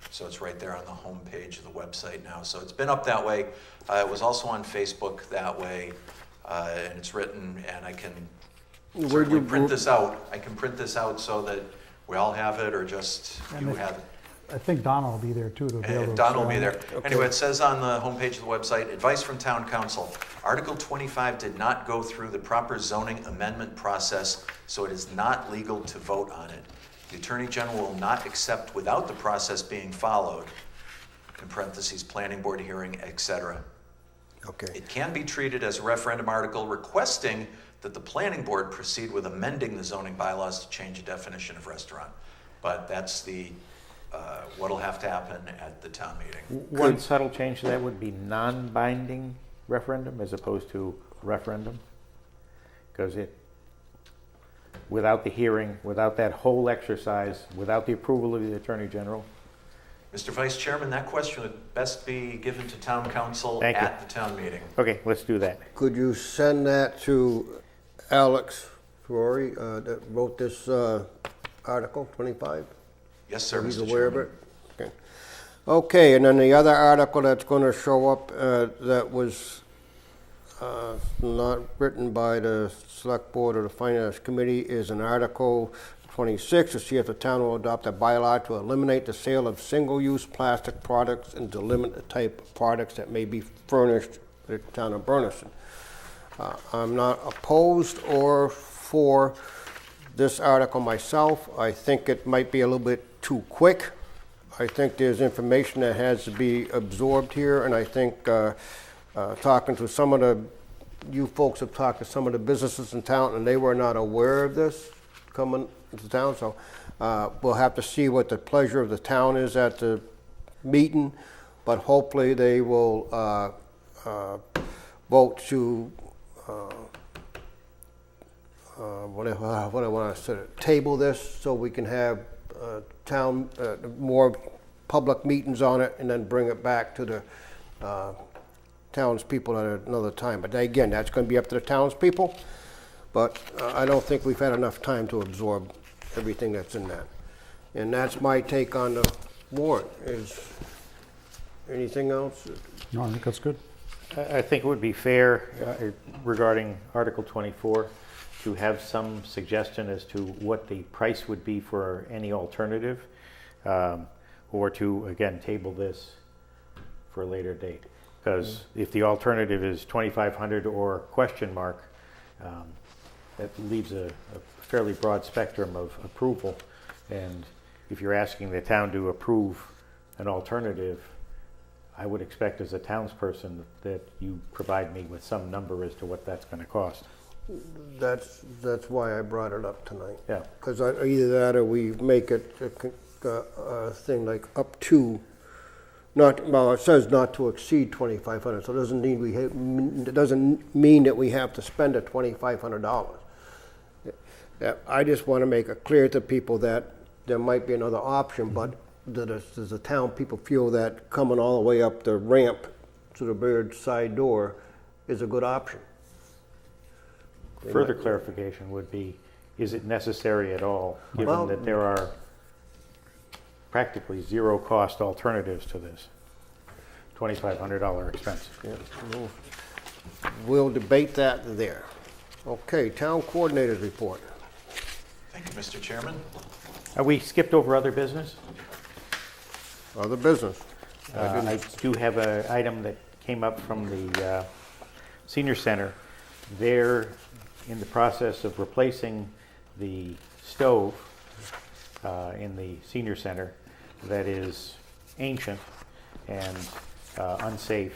So it's right there on the home page of the website now. So it's been up that way. It was also on Facebook that way, and it's written. And I can certainly print this out. I can print this out so that we all have it, or just you have it. I think Donna will be there too. To be able to Don will be share. there. Anyway, it says on the homepage of the website, advice from town council. Article 25 did not go through the proper zoning amendment process, so it is not legal to vote on it. The Attorney General will not accept without the process being followed, in parentheses, planning board hearing, etc. Okay. It can be treated as a referendum article requesting that the planning board proceed with amending the zoning bylaws to change the definition of restaurant. But that's the what'll have to happen at the town meeting. One subtle change to that would be non-binding referendum as opposed to referendum. Because without the hearing, without that whole exercise, without the approval of the Attorney General. Mr. Vice Chairman, that question would best be given to town council Thank you. at the town meeting. Okay, let's do that. Could you send that to Alex Ferrari that wrote this article 25? Yes, sir, He's Mr. aware of Chairman. it? Okay. Okay, and then the other article that's going to show up that was not written by the Select Board or the Finance Committee is an Article 26 to see if the town will adopt a bylaw to eliminate the sale of single-use plastic products and to limit the type of products that may be furnished to the town of Bernardston. I'm not opposed or for this article myself. I think it might be a little bit too quick. I think there's information that has to be absorbed here, and I think talking to some of you folks have talked to some of the businesses in town, and they were not aware of this coming into town, so we'll have to see what the pleasure of the town is at the meeting, but hopefully they will vote to what I want to say, table this so we can have town more public meetings on it and then bring it back to the townspeople at another time. But again, that's going to be up to the townspeople. But I don't think we've had enough time to absorb everything that's in that. And that's my take on the warrant. Is anything else? No, I think that's good. I think it would be fair regarding Article 24 to have some suggestion as to what the price would be for any alternative, or to, again, table this for a later date. Because if the alternative is 2,500 or question mark, that leaves a fairly broad spectrum of approval. And if you're asking the town to approve an alternative, I wowould expect as a townsperson that you provide me with some number as to what that's going to cost. That's why I brought it up tonight. Yeah. Because either that or we make it a thing like up to, not, well, it says not to exceed 2,500, so it doesn't mean it doesn't mean that we have to spend the $2,500. I just want to make it clear to people that there might be another option, but does the town people feel that coming all the way up the ramp to the Baird side door is a good option? Further clarification would be, is it necessary at all, given that there are practically zero cost alternatives to this $2,500 expense? Yeah, we'll debate that there. Okay, town coordinators report. Thank you, Mr. Chairman. We skipped over other business. Other business. I do have an item that came up from the senior center. They're in the process of replacing the stove in the senior center that is ancient and unsafe,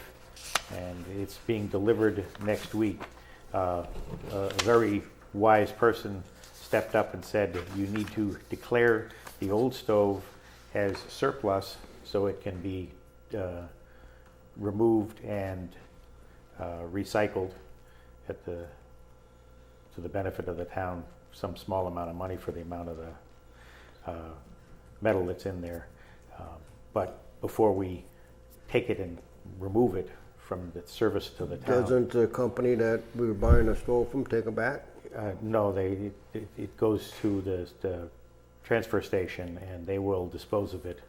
and it's being delivered next week. A very wise person stepped up and said that you need to declare the old stove as surplus so it can be removed and recycled to the benefit of the town, some small amount of money for the amount of the metal that's in there. But before we take it and remove it from the service to the town. Doesn't the company that we were buying the stove from take it back? No, it goes to the transfer station and they will dispose of it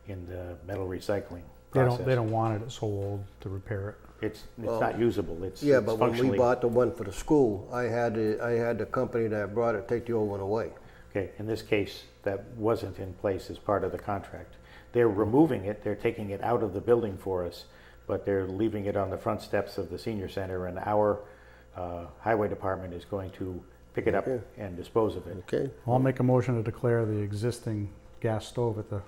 in the metal recycling process. They don't want it so old to repair it. It's not usable. Yeah, it's but when we functionally- bought the one for the school, I had the company that brought it take the old one away. Okay, in this case, that wasn't in place as part of the contract. They're removing it, they're taking it out of the building for us, but they're leaving it on the front steps of the senior center, and our highway department is going to pick it up Okay. and dispose of it. Okay, I'll make a motion to declare the existing gas stove at the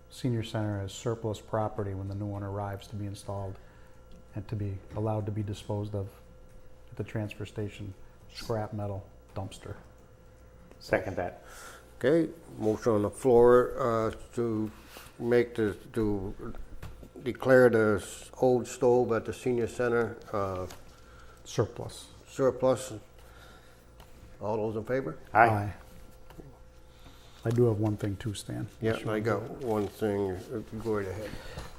senior center as surplus property when the new one arrives to be installed and to be allowed to be disposed of at the transfer station scrap metal dumpster. Second that. okay, motion on the floor to declare the old stove at the senior center Surplus. surplus. All those in favor? Aye. I do have one thing too, Stan. Yeah, I got one thing, go right ahead.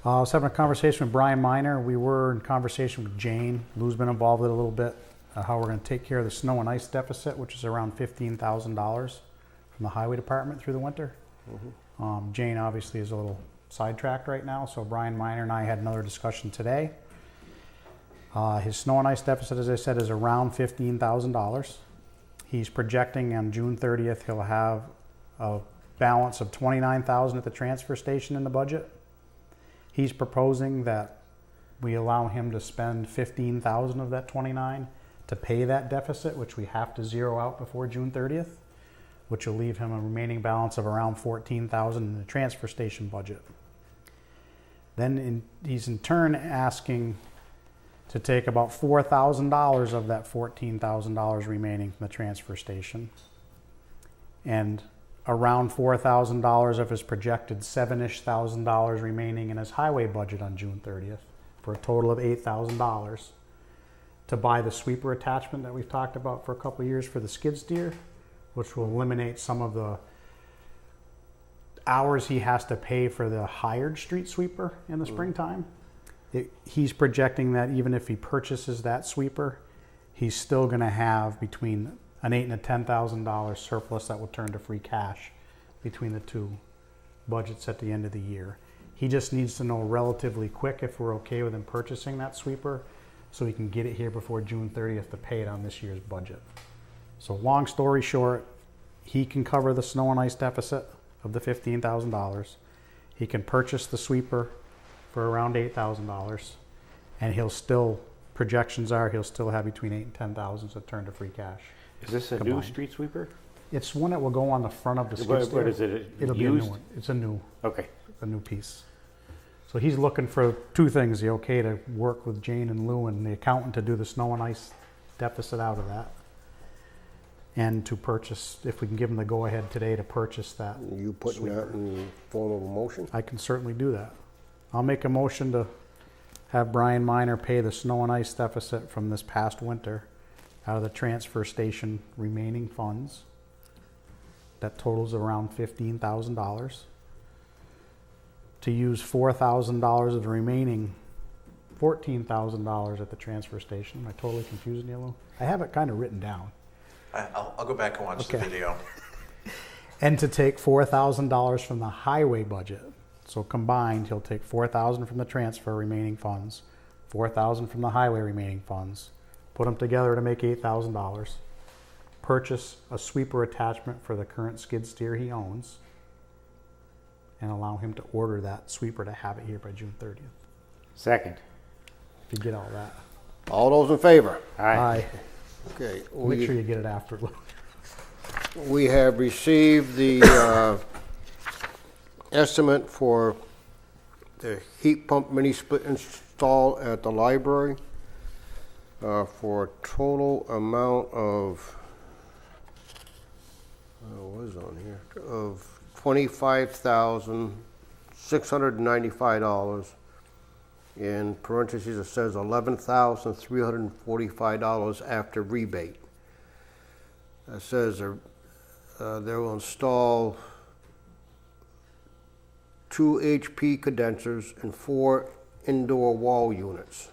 I was having a conversation with Brian Miner. We were in conversation with Jane. Lou's been involved with it a little bit. How we're going to take care of the snow and ice deficit, which is around $15,000 from the highway department through the winter. Jane obviously is a little sidetracked right now, so Brian Miner and I had another discussion today. His snow and ice deficit, as I said, is around $15,000. He's projecting on June 30th he'll have a balance of $29,000 at the transfer station in the budget. He's proposing that we allow him to spend $15,000 of that $29,000 to pay that deficit, which we have to zero out before June 30th, which will leave him a remaining balance of around $14,000 in the transfer station budget. Then he's in turn asking to take about $4,000 of that $14,000 remaining from the transfer station, and around $4,000 of his projected $7,000-ish remaining in his highway budget on June 30th, for a total of $8,000 to buy the sweeper attachment that we've talked about for a couple of years for the skid steer, which will eliminate some of the hours he has to pay for the hired street sweeper in the springtime. He's projecting that even if he purchases that sweeper, he's still going to have between an $8,000 and a $10,000 surplus that will turn to free cash between the two budgets at the end of the year. He just needs to know relatively quick if we're okay with him purchasing that sweeper, so he can get it here before June 30th to pay it on this year's budget. So long story short, he can cover the snow and ice deficit of the $15,000. He can purchase the sweeper for around $8,000, and projections are he'll still have between $8,000 and $10,000 to turn to free cash. Is this a new Combined. street sweeper? It's one that will go on the front of the skid steer. What is it? It'll be a new Used? one. It's a new piece. So he's looking for two things: the okay to work with Jane and Lou and the accountant to do the snow and ice deficit out of that, and to purchase, if we can give him the go-ahead today to purchase that. You putting that in form of a motion? I can certainly do that. I'll make a motion to have Brian Miner pay the snow and ice deficit from this past winter out of the transfer station remaining funds. That totals around $15,000. To use $4,000 of the remaining $14,000 at the transfer station. Am I totally confusing you, Lou? I have it kind of written down. I'll go back and watch the Okay. video. And to take $4,000 from the highway budget. So combined, he'll take $4,000 from the transfer remaining funds, $4,000 from the highway remaining funds, put them together to make $8,000, purchase a sweeper attachment for the current skid steer he owns, and allow him to order that sweeper to have it here by June 30th. Second. If you get all that. All those in favor? Aye. Okay. Make sure you get it after. We have received the estimate for the heat pump mini split install at the library for a total amount of what was on here, of $25,695. In parentheses, it says $11,345 after rebate. It says they will install 2 HP condensers and 4 indoor wall units.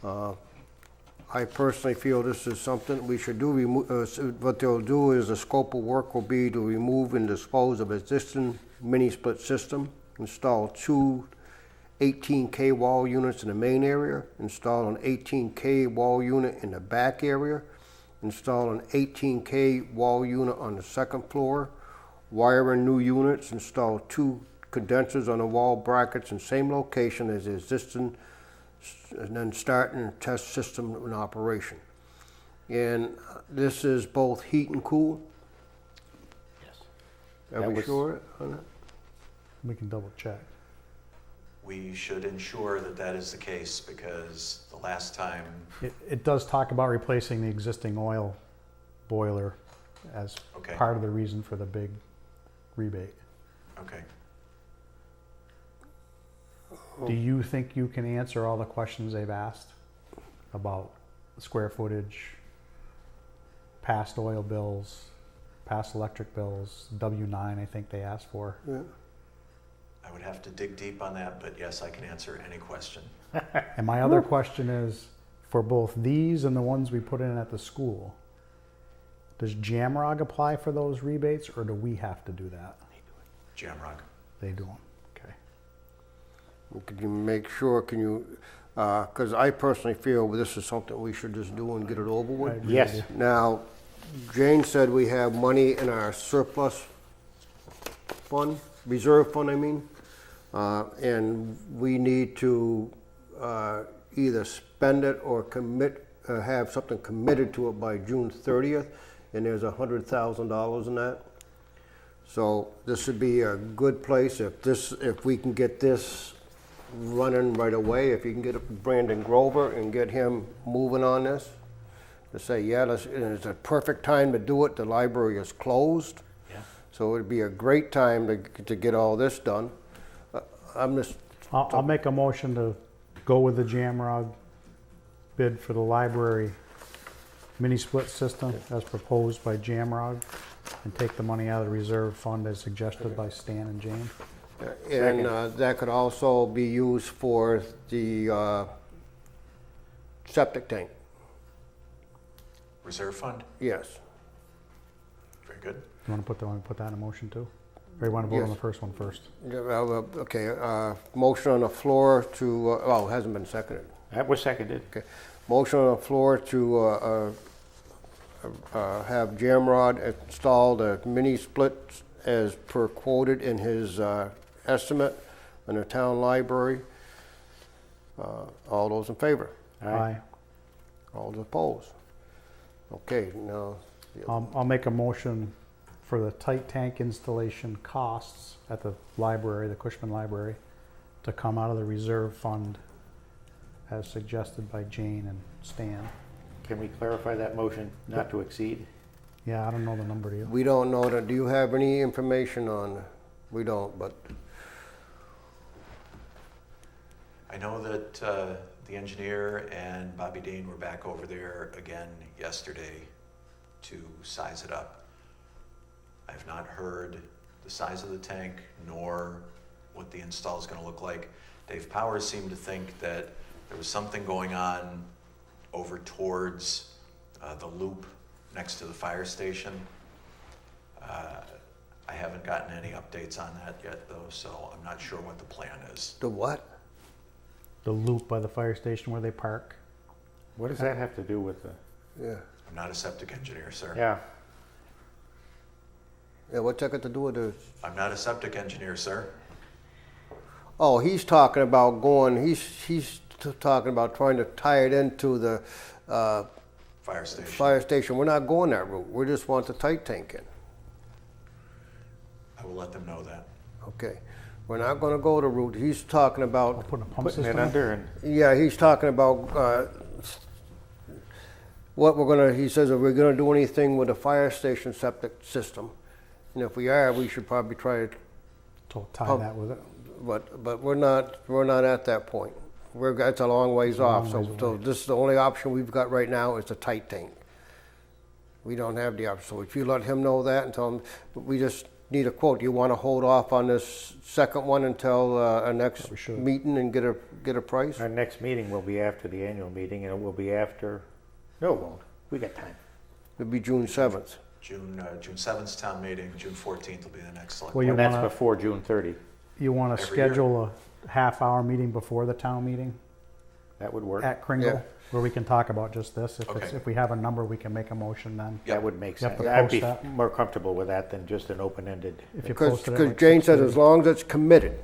I personally feel this is something we should do. What they'll do is the scope of work will be to remove and dispose of existing mini-split system, install 2 18K wall units in the main area, install an 18K wall unit in the back area, install an 18K wall unit on the second floor, wire in new units, install 2 condensers on the wall brackets in same location as the existing, and then starting the test system in operation. And this is both heat and cool? Yes. Are That we was- sure on that? We can double check. We should ensure that that is the case because the last time, It does talk about replacing the existing oil boiler as Okay. part of the reason for the big rebate. okay, Do you think you can answer all the questions they've asked about square footage, past oil bills, past electric bills, W-9 I think they asked for? Yeah. I would have to dig deep on that, but yes, I can answer any question. And my other question is, for both these and the ones we put in at the school, does Jamrog apply for those rebates or do we have to do that? Jamrock. They do them, okay. Could you make sure, can you, because I personally feel this is something we should just do and get it over I with. agree Yes. with you. Now, Jane said we have money in our surplus fund, reserve fund, I mean, and we need to either spend it or commit, have something committed to it by June 30th, and there's $100,000 in that. So this would be a good place if we can get this running right away, if you can get Brandon Grover and get him moving on this, to say, yeah, it's a perfect time to do it, the library is closed. Yeah. So it'd be a great time to get all this done. I'm just, I'll make a motion to go with the Jamrog bid for the library mini split system as proposed by Jamrog and take the money out of the reserve fund as suggested by Stan and Jane. and that could also be used for the septic tank, Reserve fund? yes. Very good. You want to put that in a motion too? Or you want to vote on Yes. the first one first? Okay, motion on the floor to, it hasn't been seconded. That was seconded. Motion on the floor to have Jamrod install the mini splits as per quoted in his estimate in the town library. All those in favor? Aye. All those opposed? Okay, now, I'll make a motion for the tight tank installation costs at the library, the Cushman Library, to come out of the reserve fund as suggested by Jane and Stan. Can we clarify that motion not to exceed? Yeah, I don't know the number, do you? we don't know that, do you have any information on, we don't, but, I know that the engineer and Bobby Dean were back over there again yesterday to size it up. I've not heard the size of the tank nor what the install is going to look like. Dave Powers seemed to think that there was something going on over towards the loop next to the fire station. I haven't gotten any updates on that yet though, so I'm not sure what the plan is. the what? The loop by the fire station where they park. What does that have to do with the? Yeah, I'm not a septic engineer, sir. Yeah. yeah, what's that got to do with the? I'm not a septic engineer, sir. Oh, he's talking about going, he's talking about trying to tie it into the Fire station. fire station. We're not going that route. We just want the tight tank in. I will let them know that. Okay. We're not gonna go the route. He's talking about, Putting a pump Putting system it in? under and, yeah, he's talking about what we're gonna, he says, if we're gonna do anything with the fire station septic system, and if we are, we should probably try to, To tie Pump. that with it. but we're not at that point. It's a long ways off, long ways so away. this is the only option we've got right now is a tight tank. We don't have the option, so if you let him know that and tell him, we just need a quote. You wanna hold off on this second one until, our next We should. meeting and get a price? Our next meeting will be after the annual meeting, and it will be after, no, it won't. We got time. It'd be June 7th. June 7th town meeting, June 14th will be the next select. Well, you And that's wanna- before June 30. You want to Every year. schedule a half-hour meeting before the town meeting That would work. at Kringle, Yeah. where we can talk about just this. Okay. If we have a number, we can make a motion then. Yep. That would make You have sense. to I'd be post that. more comfortable with that than just an open-ended. If you Because posted it like Jane said 6:30. as long as it's committed,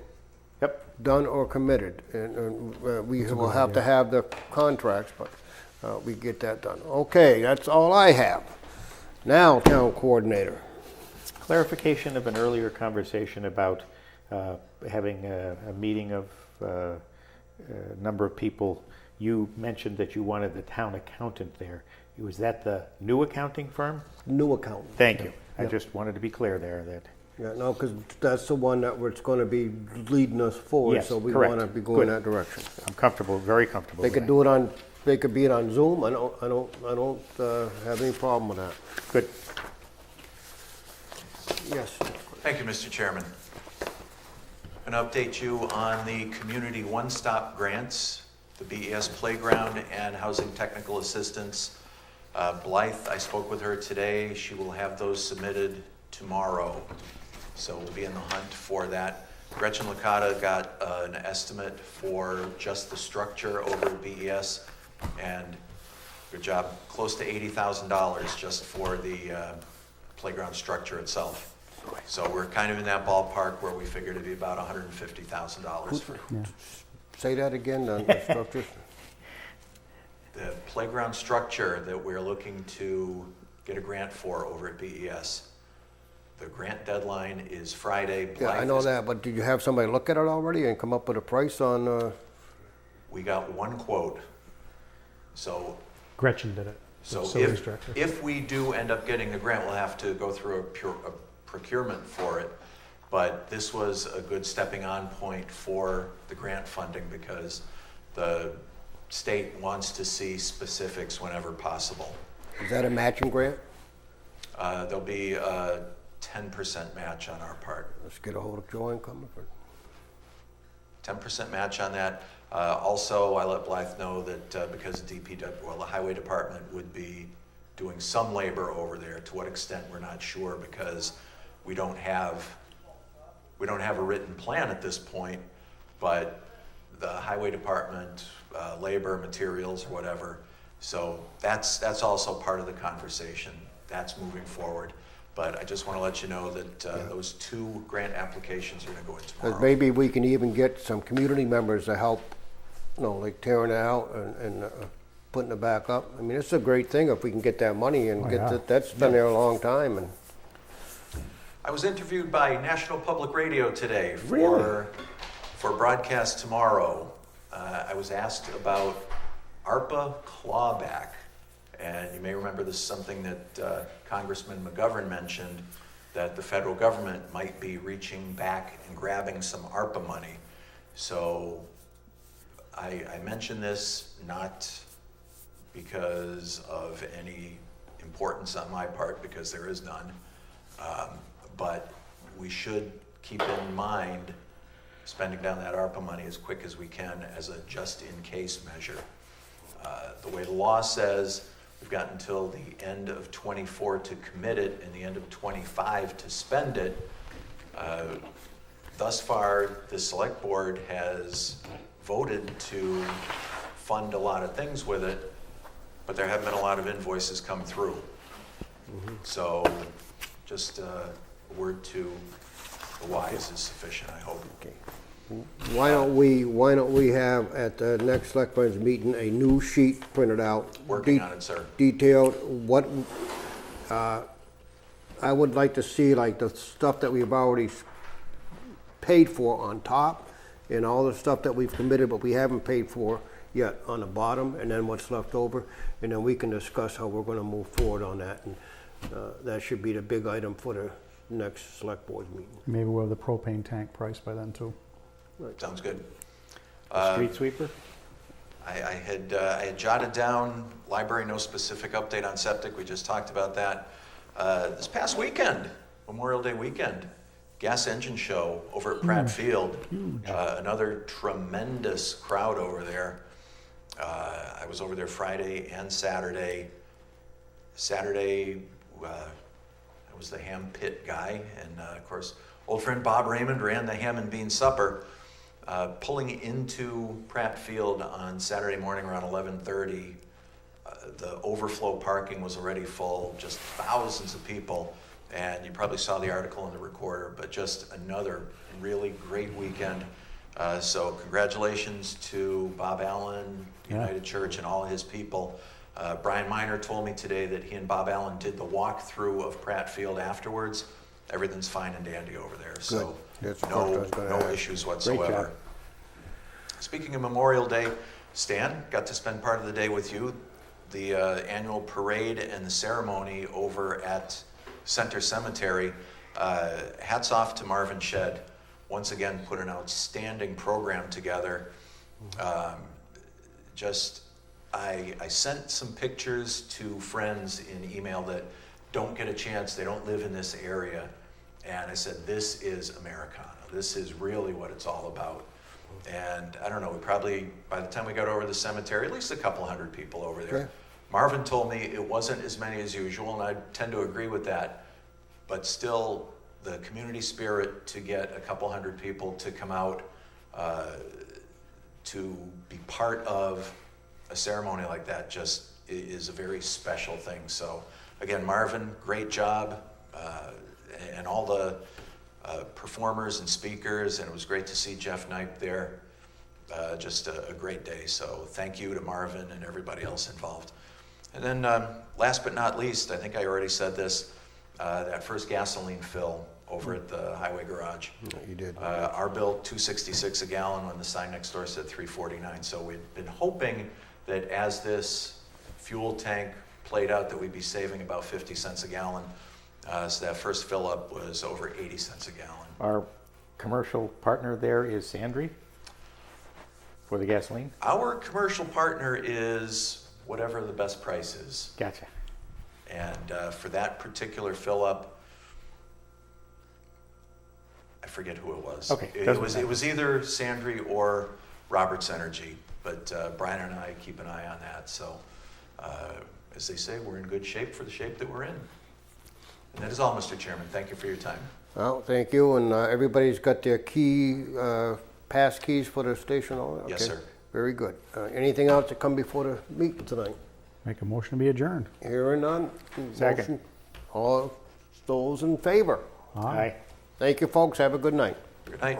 Yep. done or committed, and we That's a will good have to idea. have the contracts, but we get that done. Okay, that's all I have. Now, town coordinator. Clarification of an earlier conversation about having a meeting of a number of people. You mentioned that you wanted the town accountant there. Was that the new accounting firm? New accountant. Thank you. I Yeah. just wanted to be clear there that, Yeah, no, because that's the one that it's going to be leading us forward, Yes, so we correct. want to be going Good. that direction. I'm comfortable, very comfortable They with could that. do it on, they could be it on Zoom. I don't have any problem with that. Good. Yes. Thank you, Mr. Chairman. I'm going to update you on the Community One-Stop Grants, the BES Playground and Housing Technical Assistance. Blythe, I spoke with her today. She will have those submitted tomorrow. So we'll be in the hunt for that. Gretchen Licata got an estimate for just the structure over at BES, and good job, close to $80,000 just for the playground structure itself. So we're kind of in that ballpark where we figured it'd be about $150,000 for Say that again, the structures. the playground structure that we're looking to get a grant for over at BES. The grant deadline is Friday. Yeah, I Blythe know is- that, but did you have somebody look at it already and come up with a price on, We got one quote. So Gretchen did it. So Facilities director. if we do end up getting the grant, we'll have to go through a procurement for it. But this was a good stepping on point for the grant funding because the state wants to see specifics whenever possible. is that a matching grant? There'll be a 10% match on our part. Let's get a hold of Joe and come up with. 10% match on that. Also, I let Blythe know that because the highway department would be doing some labor over there. To what extent, we're not sure because we don't have a written plan at this point, but the highway department, labor, materials, or whatever. So that's also part of the conversation. That's moving forward. But I just want to let you know that those two grant applications are going to go in Because tomorrow. maybe we can even get some community members to help, like tearing it out and putting it back up. I mean, it's a great thing if we can get that money and Oh, get yeah. it. That's been there a long time, and I was interviewed by National Public Radio today Really? for broadcast tomorrow. I was asked about ARPA clawback. And you may remember this is something that Congressman McGovern mentioned, that the federal government might be reaching back and grabbing some ARPA money. So I mention this not because of any importance on my part, because there is none, but we should keep in mind spending down that ARPA money as quick as we can as a just-in-case measure. The way the law says, we've got until the end of '24 to commit it and the end of '25 to spend it. Thus far, the select board has voted to fund a lot of things with it, but there haven't been a lot of invoices come through. So just a word to the wise is sufficient, I hope. why don't we have at the next select board's meeting a new sheet printed out, Working on it, sir. detailed what I would like to see, like the stuff that we've already paid for on top, and all the stuff that we've committed but we haven't paid for, yet on the bottom, and then what's left over, and then we can discuss how we're gonna move forward on that. And that should be the big item for the next select board meeting. Maybe we'll have the propane tank price by then too. Sounds good. Street sweeper? I had jotted down library, no specific update on septic. We just talked about that. This past weekend, Memorial Day weekend, gas engine show over at Pratt Field. Another tremendous crowd over there. I was over there Friday and Saturday. Saturday, I was the ham pit guy, and of course, old friend Bob Raymond ran the ham and bean supper. Pulling into Pratt Field on Saturday morning around 11:30, the overflow parking was already full, just thousands of people, and you probably saw the article in the Recorder, but just another really great weekend. So congratulations to Bob Allen, United Church, and all his people. Brian Miner told me today that he and Bob Allen did the walkthrough of Pratt Field afterwards. Everything's fine and dandy over there, so That's the part I was gonna no ask. issues job. whatsoever. Speaking of Memorial Day, Stan, got to spend part of the day with you. The annual parade and the ceremony over at Center Cemetery. Hats off to Marvin Shedd. Once again, put an outstanding program together. I sent some pictures to friends in email that don't get a chance, they don't live in this area. And I said, this is Americana. This is really what it's all about. And I don't know, we probably, by the time we got over to the cemetery, at least a couple hundred people over there. Okay. Marvin told me it wasn't as many as usual, and I tend to agree with that. But still, the community spirit to get a couple hundred people to come out to be part of a ceremony like that just is a very special thing. So again, Marvin, great job, and all the performers and speakers, and it was great to see Jeff Knipe there. Just a great day. So thank you to Marvin and everybody else involved. And then last but not least, I think I already said this, that first gasoline fill over at the highway garage. You did. Our bill, $2.66 a gallon, when the sign next door said $3.49. So we'd been hoping that as this fuel tank played out, that we'd be saving about 50 cents a gallon. So that first fill up was over 80 cents a gallon. Our commercial partner there is Sandry for the gasoline? Our commercial partner is whatever the best price is. Gotcha. And for that particular fill up, I forget who it was. Okay, It was either Sandry or Roberts Energy, but Brian and I keep an eye on that. So as they say, we're in good shape for the shape that we're in. And that is all, Mr. Chairman. Thank you for your time. Well, thank you, and everybody's got their key, pass keys for the station, all that? Yes, Okay. sir. Very good. Anything else to come before the meeting tonight? Make a motion to be adjourned. Hearing none? Second. Motion. All those in favor? Aye. Thank you, folks. Have a good night. Good night.